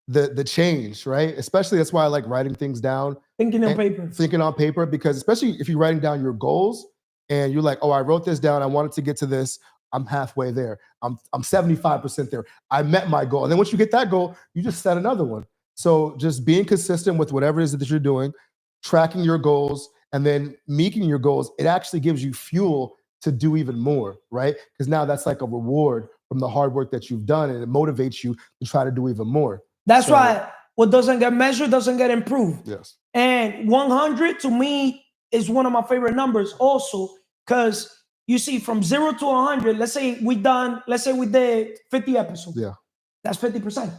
S10: the change, right? Especially that's why I like writing things down.
S1: Thinking on
S10: And
S1: paper.
S10: Thinking on paper, because especially if you're writing down your goals and you're like, oh, I wrote this down. I wanted to get to this. I'm halfway there. I'm 75% there. I met my goal. And then once you get that goal, you just set another one. So just being consistent with whatever it is that you're doing, tracking your goals, and then meeting your goals, it actually gives you fuel to do even more, right? Because now that's like a reward from the hard work that you've done, and it motivates you to try to do even more.
S1: That's
S10: So-
S1: why what doesn't get measured doesn't get improved.
S10: Yes.
S1: And 100 to me is one of my favorite numbers also, because you see from 0 to 100, let's say we did 50 episodes.
S10: Yeah.
S1: That's 50%.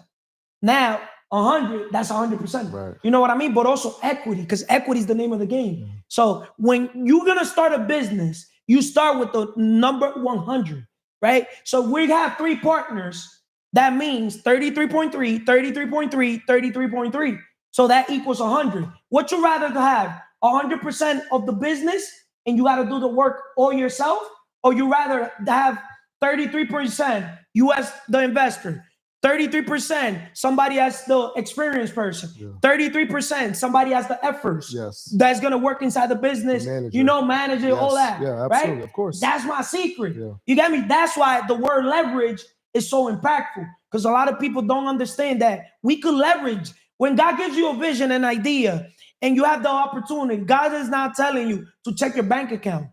S1: Now 100, that's 100%.
S10: Right.
S1: You know what I mean? But also equity, because equity is the name of the game. So when you're going to start a business, you start with the number 100, right? So we have 3 partners. That means 33.3, 33.3, 33.3. So that equals 100. What you rather have? 100% of the business and you got to do the work all yourself? Or you rather have 33% you as the investor, 33% somebody as the experienced person,
S10: Yeah.
S1: 33% somebody as the efforts
S10: Yes.
S1: that's going to work inside the business,
S10: manager.
S1: manager, all
S10: Yes.
S1: that.
S10: Yeah, absolutely.
S1: Right?
S10: Of course.
S1: That's my secret.
S10: Yeah.
S1: You get me? That's why the word leverage is so impactful, because a lot of people don't understand that we could leverage. When God gives you a vision, an idea, and you have the opportunity, God is not telling you to check your bank account.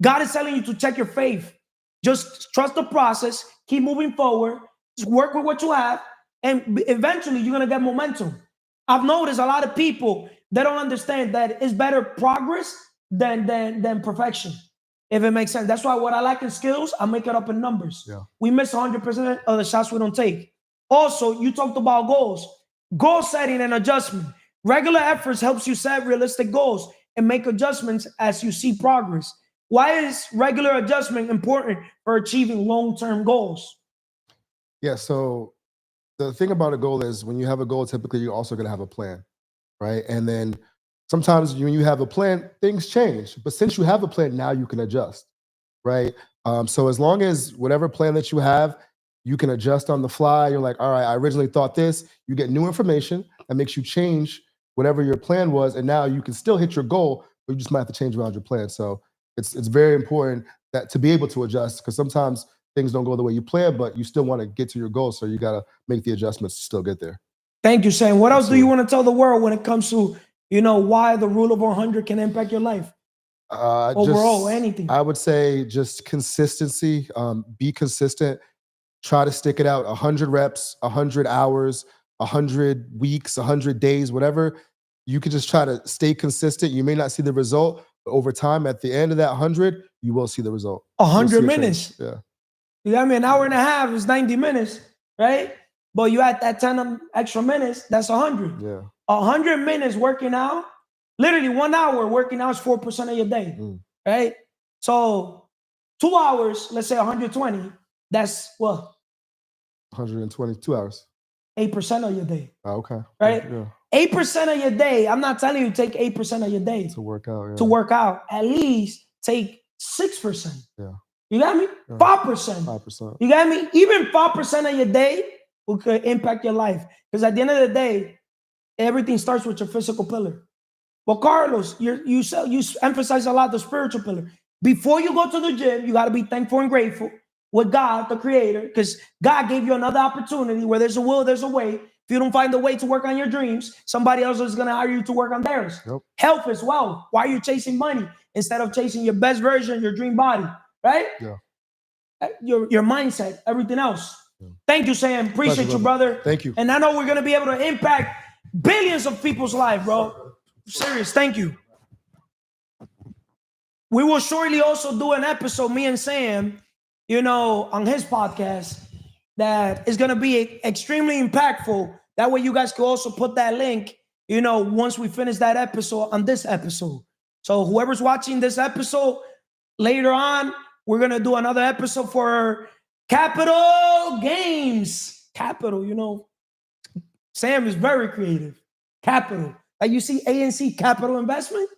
S1: God is telling you to check your faith. Just trust the process, keep moving forward, just work with what you have, and eventually you're going to get momentum. I've noticed a lot of people, they don't understand that it's better progress than perfection, if it makes sense. That's why what I like in skills, I make it up in numbers.
S10: Yeah.
S1: We miss 100% of the shots we don't take. Also, you talked about goals. Goal setting and adjustment. Regular efforts helps you set realistic goals and make adjustments as you see progress. Why is regular adjustment important for achieving long-term goals?
S10: Yeah. So the thing about a goal is when you have a goal, typically you're also going to have a plan, right? And then sometimes when you have a plan, things change. But since you have a plan, now you can adjust, right? So as long as whatever plan that you have, you can adjust on the fly. You're like, all right, I originally thought this. You get new information that makes you change whatever your plan was, and now you can still hit your goal, but you just might have to change around your plan. So it's very important that to be able to adjust, because sometimes things don't go the way you plan, but you still want to get to your goal. So you got to make the adjustments to still get there.
S1: Thank you, Sam. What else do you
S10: Absolutely.
S1: want to tell the world when it comes to, why the rule of 100 can impact your life? Overall, anything.
S10: I would say just consistency. Be consistent. Try to stick it out. 100 reps, 100 hours, 100 weeks, 100 days, whatever. You can just try to stay consistent. You may not see the result, but over time, at the end of that 100, you will see the result. You'll see
S1: 100
S10: a change.
S1: minutes.
S10: Yeah.
S1: You got me? An hour and a half is 90 minutes, right? But you add that 10 extra minutes, that's 100.
S10: Yeah.
S1: 100 minutes working out, literally 1 hour working out is 4% of your day, right? So 2 hours, let's say 120, that's what?
S10: 122 hours.
S1: 8% of your day,
S10: Okay.
S1: right?
S10: Yeah.
S1: 8% of your day. I'm not telling you take 8% of your day
S10: To work out. Yeah.
S1: to work out. At least take 6%.
S10: Yeah.
S1: You got me?
S10: Yeah.
S1: 5%.
S10: 5%.
S1: You got me? Even 5% of your day could impact your life. Because at the end of the day, everything starts with your physical pillar. Well, Carlos, you emphasize a lot the spiritual pillar. Before you go to the gym, you got to be thankful and grateful with God, the creator, because God gave you another opportunity. Where there's a will, there's a way. If you don't find a way to work on your dreams, somebody else is going to hire you to work on theirs.
S10: Yep.
S1: Health as well. Why are you chasing money instead of chasing your best version, your dream body, right?
S10: Yeah.
S1: Your mindset, everything else.
S10: Yeah.
S1: Thank you, Sam. Appreciate
S10: Pleasure,
S1: you, brother.
S10: Thank you.
S1: And I know we're going to be able to impact billions of people's lives, bro. Serious. Thank you. We will shortly also do an episode, me and Sam, on his podcast that is going to be extremely impactful. That way you guys can also put that link, once we finish that episode on this episode. So whoever's watching this episode later on, we're going to do another episode for Capital Games. Capital, Sam is very creative. Capital. Like you see ANC Capital Investment,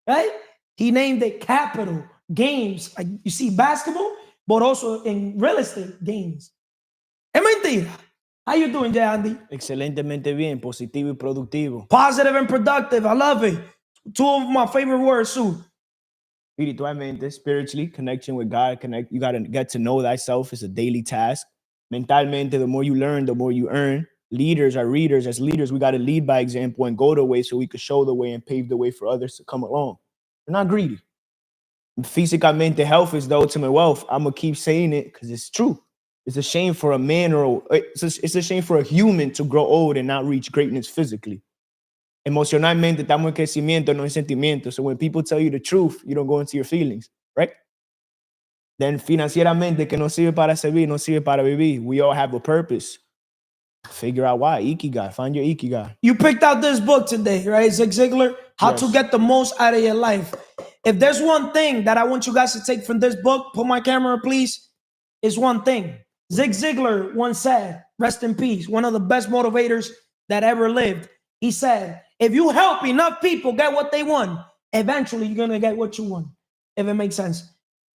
S1: right? He named it Capital Games. Like you see basketball, but also in real estate games. Es mentira. How you doing, Jay Andy?
S11: Excelentemente bien, positivo y productivo.
S1: Positive and productive. I love it. Two of my favorite words, too.
S11: Espiritualmente, spiritually, connection with God. You got to get to know thyself. It's a daily task. Mentalmente, the more you learn, the more you earn. Leaders are readers. As leaders, we got to lead by example and go the way so we can show the way and pave the way for others to come along. We're not greedy. Físicamente, health is the ultimate wealth. I'm going to keep saying it because it's true. It's a shame for a man it's a shame for a human to grow old and not reach greatness physically. Emocionalmente, estamos en crecimiento, no en sentimiento. So when people tell you the truth, you don't go into your feelings, right? Then financieramente, que no sirve para servir, no sirve para vivir. We all have a purpose. Figure out why. Ikigai. Find your Ikigai.
S1: You picked out this book today, right? Zig Ziglar, How
S11: Yes.
S1: to Get the Most Out of Your Life. If there's one thing that I want you guys to take from this book, put my camera, please, is one thing. Zig Ziglar once said, rest in peace, one of the best motivators that ever lived. He said, if you help enough people get what they want, eventually you're going to get what you want, if it makes sense.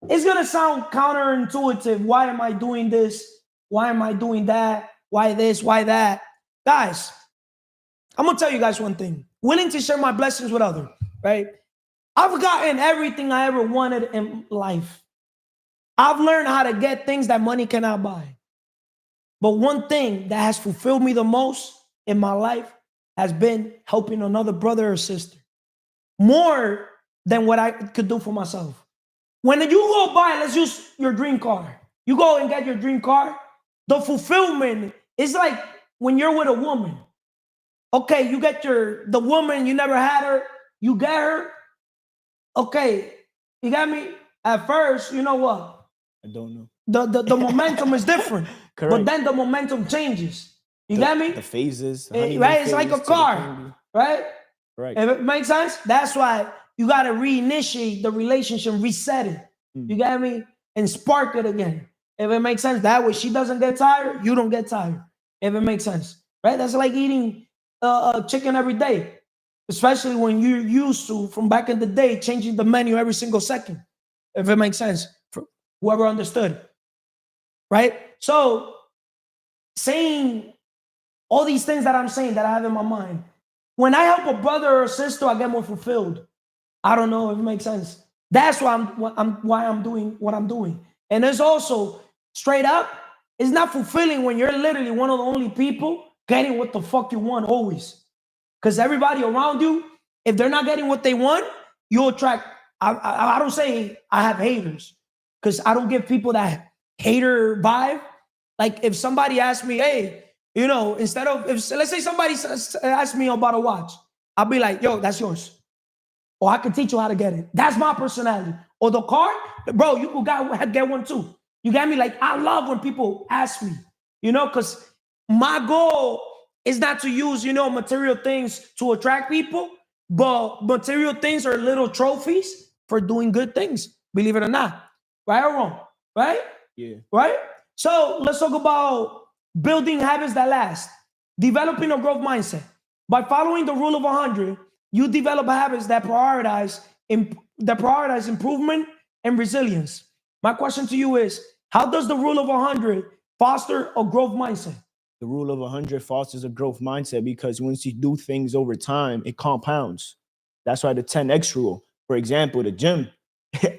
S1: It's going to sound counterintuitive. Why am I doing this? Why am I doing that? Why this? Why that? Guys, I'm going to tell you guys one thing. Willing to share my blessings with others, right? I've gotten everything I ever wanted in life. I've learned how to get things that money cannot buy. But one thing that has fulfilled me the most in my life has been helping another brother or sister. More than what I could do for myself. When you go buy, let's use your dream car. You go and get your dream car. The fulfillment is like when you're with a woman. Okay, you get the woman, you never had her, you get her. Okay, you got me? At first, you know what?
S11: I don't know.
S1: The momentum is different.
S11: Correct.
S1: But then the momentum changes. You got me?
S11: The phases.
S1: Right? It's like a car, right?
S11: Right.
S1: If it makes sense, that's why you gotta reinitiate the relationship, reset it.
S11: Mm.
S1: You get me? And spark it again. If it makes sense. That way she doesn't get tired, you don't get tired. If it makes sense. Right? That's like eating chicken every day. Especially when you're used to, from back in the day, changing the menu every single second. If it makes sense. For whoever understood. Right? So saying all these things that I'm saying that I have in my mind. When I help a brother or a sister, I get more fulfilled. I don't know if it makes sense. That's why I'm doing what I'm doing. And there's also, straight up, it's not fulfilling when you're literally one of the only people getting what the fuck you want always. Because everybody around you, if they're not getting what they want, you'll attract. I don't say I have haters, because I don't give people that hater vibe. Like if somebody asks me, hey, you know, instead of, if let's say somebody asks me about a watch, I'll be like, yo, that's yours. Or I can teach you how to get it. That's my personality. Or the car, bro, you could get one too. You get me? Like, I love when people ask me, you know, because my goal is not to use, you know, material things to attract people, but material things are little trophies for doing good things, believe it or not. Right or wrong? Right?
S11: Yeah.
S1: Right? So let's talk about building habits that last. Developing a growth mindset. By following the rule of 100, you develop habits that prioritize improvement and resilience. My question to you is, how does the rule of 100 foster a growth mindset?
S11: The rule of 100 fosters a growth mindset because once you do things over time, it compounds. That's why the 10X rule. For example, the gym,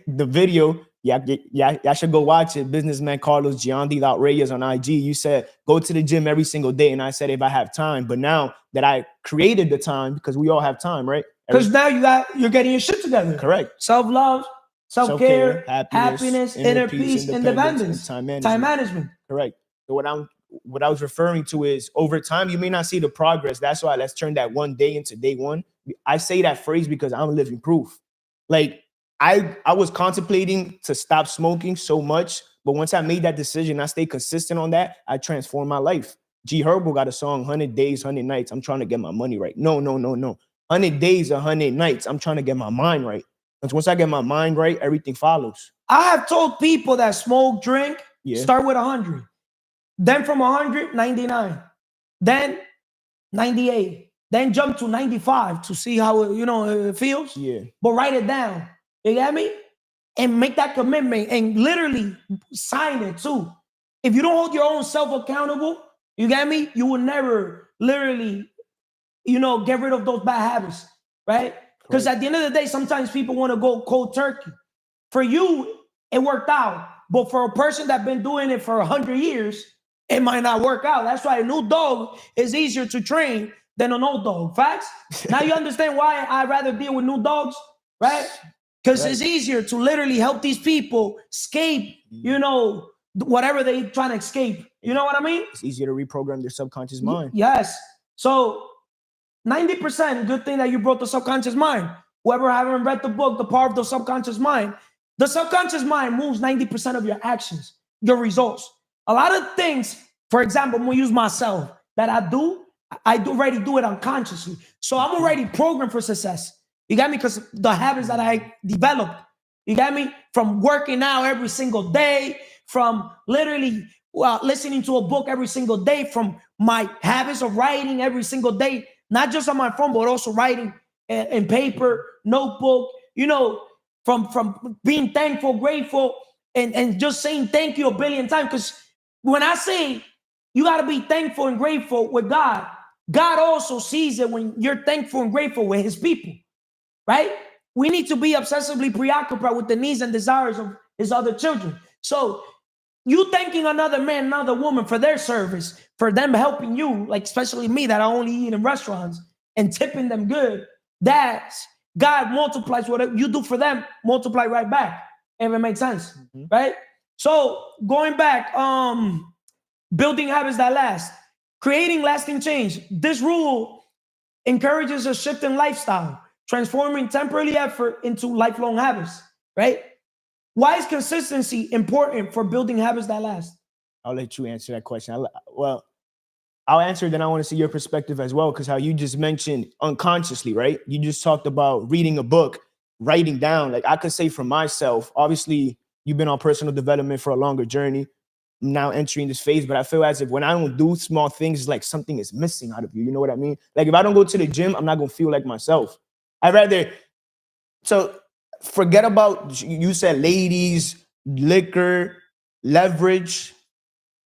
S11: the video, y'all should go watch it. Businessman Carlos Gianni Reyes on IG. You said, go to the gym every single day. And I said, if I have time. But now that I created the time, because we all have time, right?
S1: Because now you're getting your shit together.
S11: Correct.
S1: Self-love, self-care, happiness, inner peace,
S11: independence,
S1: and time management.
S11: Correct. So what I was referring to is, over time, you may not see the progress. That's why let's turn that one day into day one. I say that phrase because I'm living proof. Like, I was contemplating to stop smoking so much, but once I made that decision, I stayed consistent on that, I transformed my life. G Herbo got a song, 100 Days, 100 Nights. I'm trying to get my money right. No. 100 days, 100 nights. I'm trying to get my mind right. Because once I get my mind right, everything follows.
S1: I have told people that smoke, drink,
S11: Yeah.
S1: start with 100. Then from 100, 99. Then 98. Then jump to 95 to see how it feels.
S11: Yeah.
S1: But write it down. You get me? And make that commitment and literally sign it too. If you don't hold your own self accountable, you get me? You will never literally, get rid of those bad habits, right? Because at the end of the day, sometimes people want to go cold turkey. For you, it worked out. But for a person that's been doing it for 100 years, it might not work out. That's why a new dog is easier to train than an old dog. Facts? Now you understand why I'd rather deal with new dogs, right? Because it's easier to literally help these people escape, whatever they trying to escape. You know what I mean?
S11: It's easier to reprogram their subconscious mind.
S1: Yes. So 90%, good thing that you brought the subconscious mind. Whoever haven't read the book, The Power of the Subconscious Mind, the subconscious mind moves 90% of your actions, your results. A lot of things, for example, I'm going to use myself, that I already do it unconsciously. So I'm already programmed for success. You got me? Because the habits that I developed, you got me? From working out every single day, from literally listening to a book every single day, from my habits of writing every single day, not just on my phone, but also writing in paper, notebook, from being thankful, grateful, and just saying thank you a billion times. Because when I say you got to be thankful and grateful with God, God also sees it when you're thankful and grateful with his people, right? We need to be obsessively preoccupied with the needs and desires of his other children. So you thanking another man, another woman for their service, for them helping you, like especially me that I only eat in restaurants, and tipping them good, that's God multiplies whatever you do for them, multiply right back, if it makes sense, right? So going back, building habits that last, creating lasting change. This rule encourages a shift in lifestyle, transforming temporary effort into lifelong habits, right? Why is consistency important for building habits that last?
S11: I'll let you answer that question. I'll answer, then I want to see your perspective as well, because how you just mentioned unconsciously, right? You just talked about reading a book. writing down. Like I could say for myself, obviously you've been on personal development for a longer journey. I'm now entering this phase, but I feel as if when I don't do small things, it's like something is missing out of you. You know what I mean? Like if I don't go to the gym, I'm not gonna feel like myself. I'd rather, so forget about, you said ladies, liquor, leverage.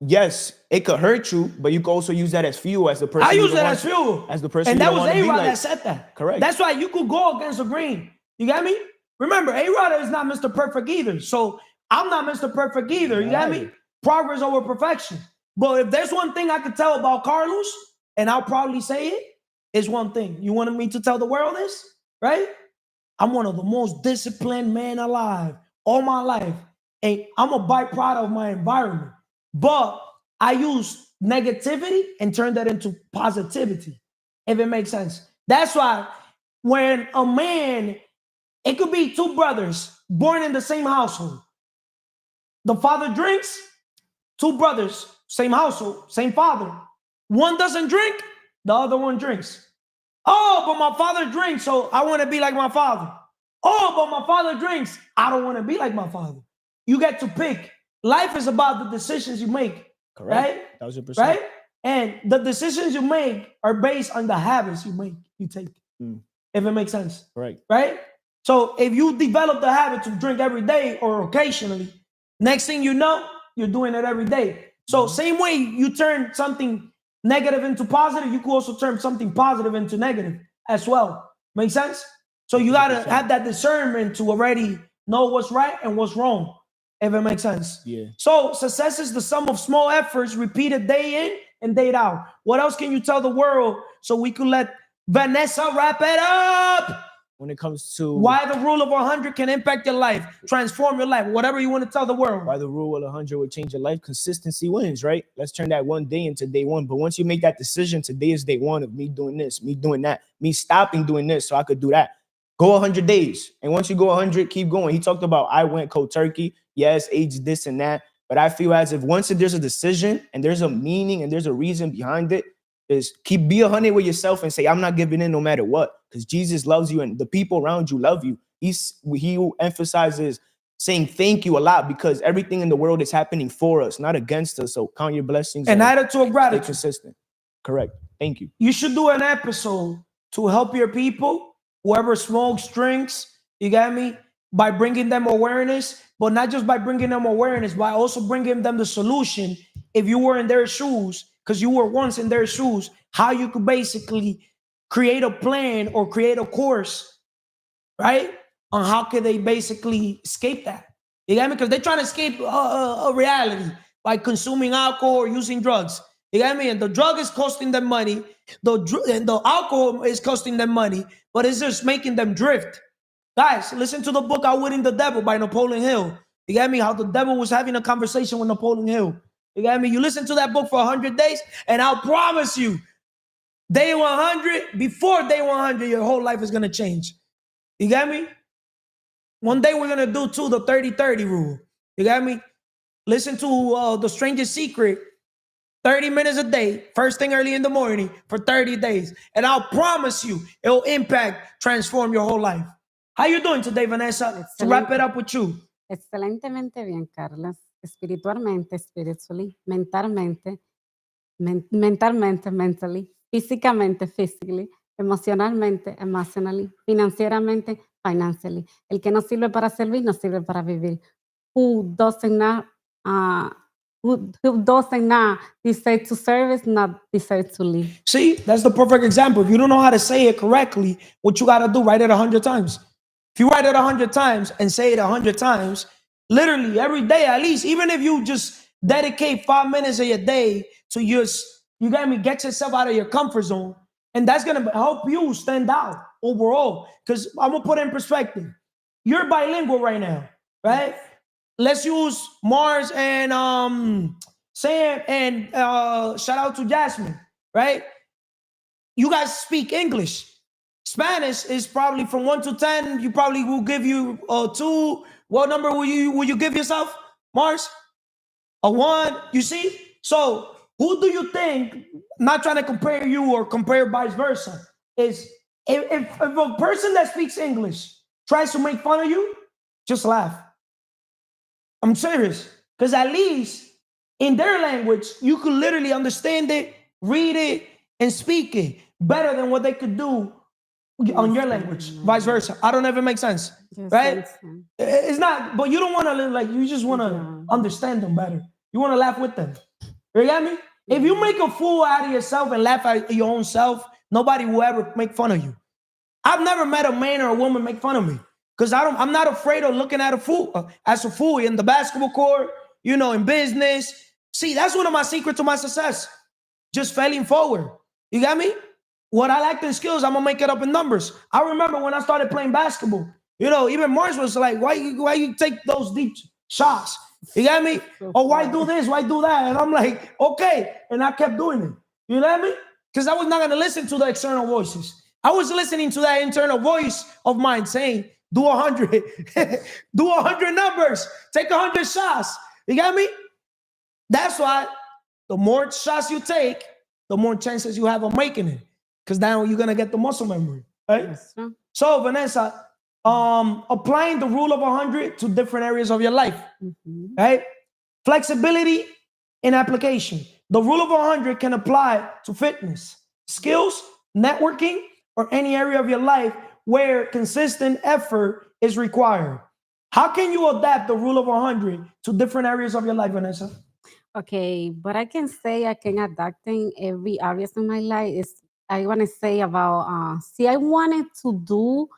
S11: Yes, it could hurt you, but you can also use that as fuel as the person.
S1: I
S11: you
S1: use
S11: don't
S1: that
S11: want
S1: as fuel.
S11: as the person.
S1: And
S11: you
S1: that
S11: don't
S1: was
S11: wanna be
S1: A-Rod
S11: like.
S1: that said that.
S11: Correct.
S1: That's why you could go against the grain. You got me? Remember, A-Rod is not Mr. Perfect either. So I'm not Mr. Perfect either. You got me? Progress over perfection. But if there's one thing I could tell about Carlos, and I'll probably say it, is one thing. You wanted me to tell the world this, right? I'm one of the most disciplined men alive all my life. And I'm a byproduct of my environment. But I use negativity and turn that into positivity, if it makes sense. That's why when a man, it could be two brothers born in the same household. The father drinks, two brothers, same household, same father. One doesn't drink, the other one drinks. Oh, but my father drinks, so I want to be like my father. Oh, but my father drinks, I don't want to be like my father. You get to pick. Life is about the decisions you make.
S11: Correct.
S1: Right?
S11: 1000%.
S1: Right? And the decisions you make are based on the habits you take. If it makes sense.
S11: Right.
S1: Right? So if you develop the habit to drink every day or occasionally, next thing you know, you're doing it every day. So same way you turn something negative into positive, you can also turn something positive into negative as well. Make sense? So you got to have that discernment to already know what's right and what's wrong, if it makes sense.
S11: Yeah.
S1: So success is the sum of small efforts repeated day in and day out. What else can you tell the world so we could let Vanessa wrap it up?
S11: When it comes to
S1: Why the rule of 100 can impact your life, transform your life, whatever you want to tell the world.
S11: why the rule of 100 would change your life, consistency wins, right? Let's turn that one day into day one. But once you make that decision, today is day one of me doing this, me doing that, me stopping doing this so I could do that. Go 100 days. And once you go 100, keep going. He talked about I went cold turkey. Yes, age this and that. But I feel as if once there's a decision and there's a meaning and there's a reason behind it, is be 100 with yourself and say, I'm not giving in no matter what. Because Jesus loves you and the people around you love you. He emphasizes saying thank you a lot because everything in the world is happening for us, not against us. So count your blessings.
S1: An attitude of
S11: Stay
S1: gratitude.
S11: consistent. Correct. Thank you.
S1: You should do an episode to help your people, whoever smokes, drinks, you got me, by bringing them awareness, but not just by bringing them awareness, by also bringing them the solution. If you were in their shoes, because you were once in their shoes, how you could basically create a plan or create a course, right? On how could they basically escape that. You got me? Because they're trying to escape a reality by consuming alcohol or using drugs. You got me? And the drug is costing them money. And the alcohol is costing them money, but it's just making them drift. Guys, listen to the book Outwitting the Devil by Napoleon Hill. You got me? How the devil was having a conversation with Napoleon Hill. You got me? You listen to that book for 100 days, and I'll promise you, day 100, before day 100, your whole life is going to change. You got me? One day we're going to do, too, the 30-30 rule. You got me? Listen to The Strangest Secret, 30 minutes a day, first thing early in the morning for 30 days. And I'll promise you, it'll impact, transform your whole life. How you doing today, Vanessa? To wrap it up with you.
S12: Excelentemente bien, Carlos. Espiritualmente, spiritually, mentalmente, mentally, físicamente, physically, emocionalmente, emotionally, financieramente, financially. El que no sirve para servir, no sirve para vivir. Who doesn't decide to serve, not decide to live.
S1: See, that's the perfect example. If you don't know how to say it correctly, what you got to do, write it 100 times. If you write it 100 times and say it 100 times, literally every day at least, even if you just dedicate 5 minutes of your day to just, you got me, get yourself out of your comfort zone. And that's going to help you stand out overall. Because I'm going to put it in perspective. You're bilingual right now, right? Let's use Mars and Sam and shout out to Jasmine, right? You guys speak English. Spanish is probably from 1 to 10. You probably will give you 2. What number will you give yourself, Mars? A 1. You see? So who do you think, not trying to compare you or compare vice versa, is if a person that speaks English tries to make fun of you, just laugh. I'm serious. Because at least in their language, you could literally understand it, read it, and speak it better than what they could do on your language, vice versa. I don't know if it makes sense, right? It's not, but you don't want to like, you just want to understand them better. You want to laugh with them. You got me? If you make a fool out of yourself and laugh at your own self, nobody will ever make fun of you. I've never met a man or a woman make fun of me because I'm not afraid of looking at a fool as a fool in the basketball court, you know, in business. See, that's one of my secrets to my success. Just failing forward. You got me? What I lack in skills, I'm gonna make it up in numbers. I remember when I started playing basketball, you know, even Morris was like, why you take those deep shots? You got me? Or why do this? Why do that? And I'm like, okay. And I kept doing it. You know what I mean? Because I was not gonna listen to the external voices. I was listening to that internal voice of mine saying, do 100, do 100 numbers, take 100 shots. You got me? That's why the more shots you take, the more chances you have of making it. Because now you're gonna get the muscle memory, right?
S12: Yes.
S1: So Vanessa, applying the rule of 100 to different areas of your life, right? Flexibility in application. The rule of 100 can apply to fitness, skills, networking, or any area of your life where consistent effort is required. How can you adapt the rule of 100 to different areas of your life, Vanessa?
S12: Okay, but I can say I can adapt in every areas in my life. Is I want to say about see, I wanted to do.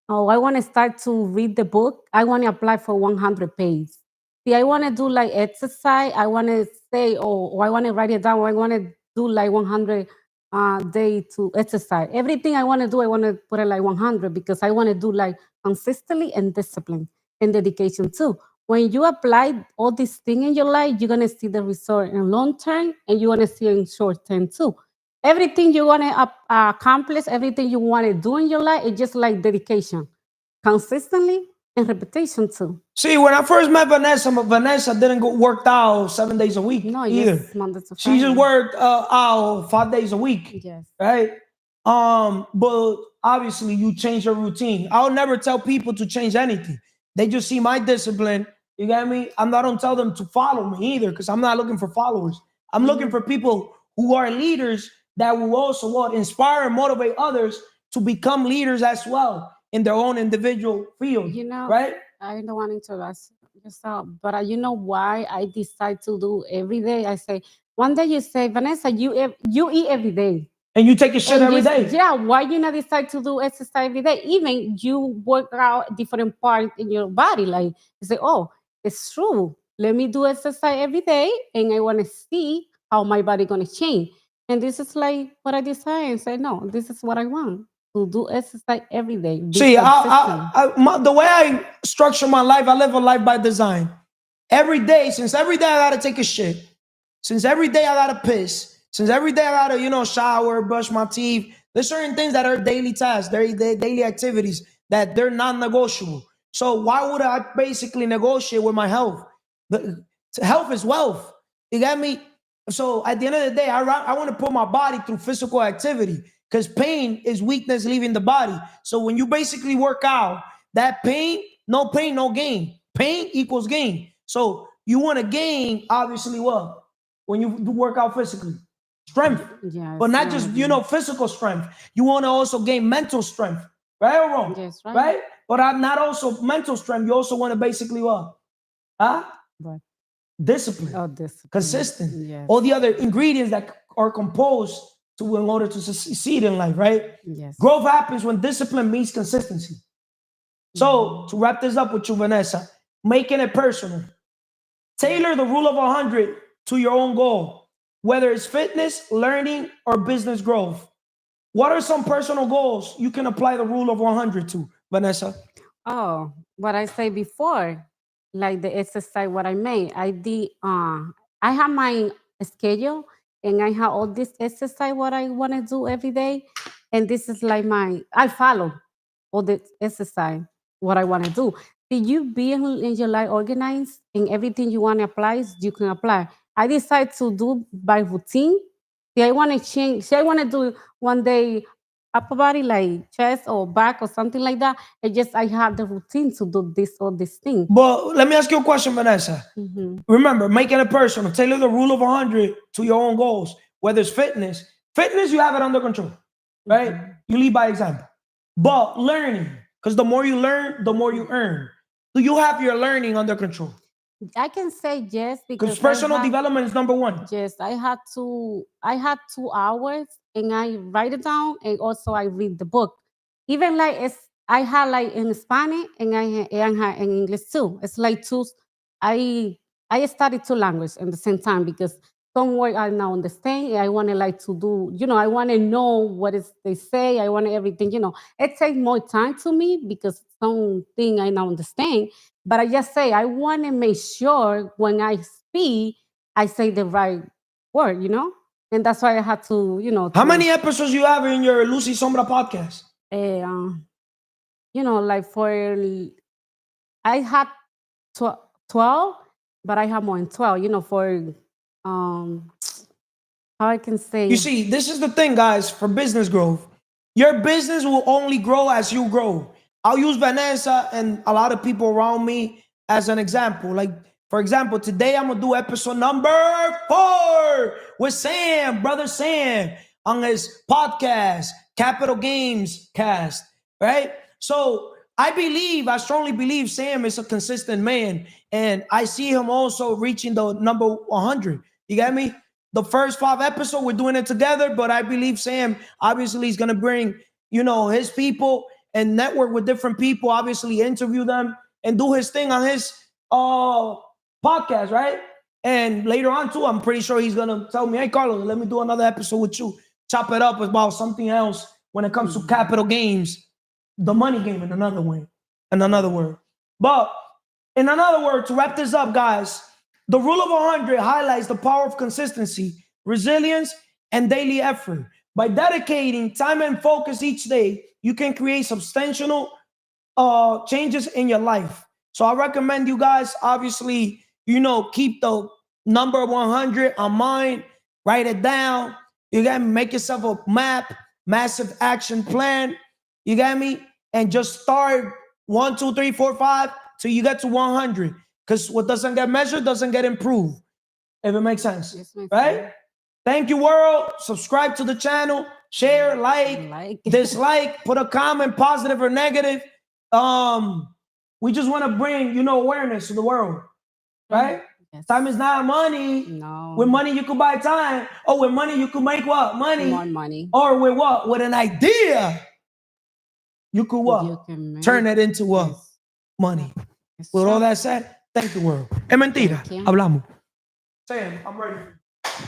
S12: Oh, I want to start to read the book. I want to apply for 100 pages. See, I want to do like exercise. I want to say, oh, I want to write it down. I want to do like 100 day to exercise. Everything I want to do, I want to put it like 100 because I want to do like consistently and discipline and dedication too. When you apply all these things in your life, you're gonna see the result in long term, and you want to see in short term too. Everything you want to accomplish, everything you want to do in your life, it's just like dedication, consistently and repetition too.
S1: See, when I first met Vanessa, Vanessa didn't go worked out 7 days a week
S12: No,
S1: either.
S12: just Monday to
S1: She just
S12: Friday.
S1: worked out 5 days a week,
S12: Yes.
S1: right? But obviously you change your routine. I'll never tell people to change anything. They just see my discipline. You got me? I don't tell them to follow me either because I'm not looking for followers. I'm looking for people who are leaders that will also inspire and motivate others to become leaders as well in their own individual field.
S12: You know,
S1: right?
S12: I don't want to interrupt yourself, but you know why I decide to do every day? I say, one day you say, Vanessa, you eat every day.
S1: And you take a shit
S12: And
S1: every
S12: you-
S1: day.
S12: Yeah, why you not decide to do exercise every day? Even you work out different parts in your body. Like you say, oh, it's true. Let me do exercise every day, and I want to see how my body gonna change. And this is like what I decide and say, no, this is what I want to do exercise every day. Be
S1: See,
S12: consistent.
S1: the way I structure my life, I live a life by design. Every day, since every day I gotta take a shit, since every day I gotta piss, since every day I gotta, shower, brush my teeth, there's certain things that are daily tasks, they're daily activities that they're non-negotiable. So why would I basically negotiate with my health? Health is wealth. You got me? So at the end of the day, I want to put my body through physical activity because pain is weakness leaving the body. So when you basically work out, that pain, no gain. Pain equals gain. So you want to gain, obviously, what? When you do work out physically, strength.
S12: Yes,
S1: But not just, physical strength. You want to also gain mental strength. Right or wrong?
S12: Yes, right.
S1: Right? But not also mental strength. You also want to basically what?
S12: What?
S1: Discipline.
S12: Oh, discipline.
S1: Consistent.
S12: Yes.
S1: All the other ingredients that are composed in order to succeed in life, right?
S12: Yes.
S1: Growth happens when discipline meets consistency. So to wrap this up with you, Vanessa, making it personal. Tailor the rule of 100 to your own goal, whether it's fitness, learning, or business growth. What are some personal goals you can apply the rule of 100 to, Vanessa?
S12: Oh, what I say before, like the exercise what I made. I did I have my schedule and I have all this exercise what I want to do every day. And this is like I follow all the exercise what I want to do. Did you be in your life organized and everything you want to apply, you can apply. I decide to do by routine. See, I want to change. See, I want to do one day upper body, like chest or back or something like that. I have the routine to do this or this thing.
S1: But let me ask you a question, Vanessa.
S12: Mhm.
S1: Remember, making it personal. Tailor the rule of 100 to your own goals. Whether it's fitness, you have it under control, right? You lead by example. But learning, because the more you learn, the more you earn. Do you have your learning under control?
S12: I can say yes
S1: Because
S12: because
S1: personal development is number one.
S12: Yes, I had 2 hours and I write it down and also I read the book. Even like I had like in Spanish and I had in English too. It's like I studied 2 languages at the same time because some word I now understand. And I want to like to do, I want to know what is they say. I want everything, It takes more time to me because something I now understand. But I just say I want to make sure when I speak, I say the right word, and that's why I had to,
S1: How many episodes you have in your Lucy Sombra podcast?
S12: Like I had 12, but I have more than 12, for how I can say.
S1: You see, this is the thing, guys, for business growth. Your business will only grow as you grow. I'll use Vanessa and a lot of people around me as an example. Like, for example, today I'm going to do episode number 4 with Sam, brother Sam, on his podcast, Capital Games Cast, right? So I strongly believe Sam is a consistent man. And I see him also reaching the number 100. You get me? The first 5 episodes, we're doing it together, but I believe Sam obviously is going to bring, his people and network with different people, obviously interview them and do his thing on his podcast, right? And later on too, I'm pretty sure he's going to tell me, hey, Carlos, let me do another episode with you. Chop it up about something else when it comes to capital games, the money game in another word. But in another word, to wrap this up, guys, the rule of 100 highlights the power of consistency, resilience, and daily effort. By dedicating time and focus each day, you can create substantial changes in your life. So I recommend you guys, obviously, keep the number 100 on mind, write it down. You got me? Make yourself a map, massive action plan. You got me? And just start 1, 2, 3, 4, 5 till you get to 100. Because what doesn't get measured doesn't get improved. If it makes sense.
S12: Yes, my
S1: right?
S12: friend.
S1: Thank you, world. Subscribe to the channel. Share, like, dislike, put a comment, positive or negative. We just want to bring, awareness to the world. Right?
S12: Yes.
S1: Time is not money.
S12: No.
S1: With money, you could buy time. Oh, with money, you could make what? Money.
S12: More money.
S1: Or with what? With an idea. You could what?
S12: You can make-
S1: Turn it into what?
S12: Yes.
S1: Money.
S12: Yes,
S1: With
S12: sir.
S1: all that said, thank you, world. Es mentira.
S12: Thank you.
S1: Hablamos. Sam, I'm ready.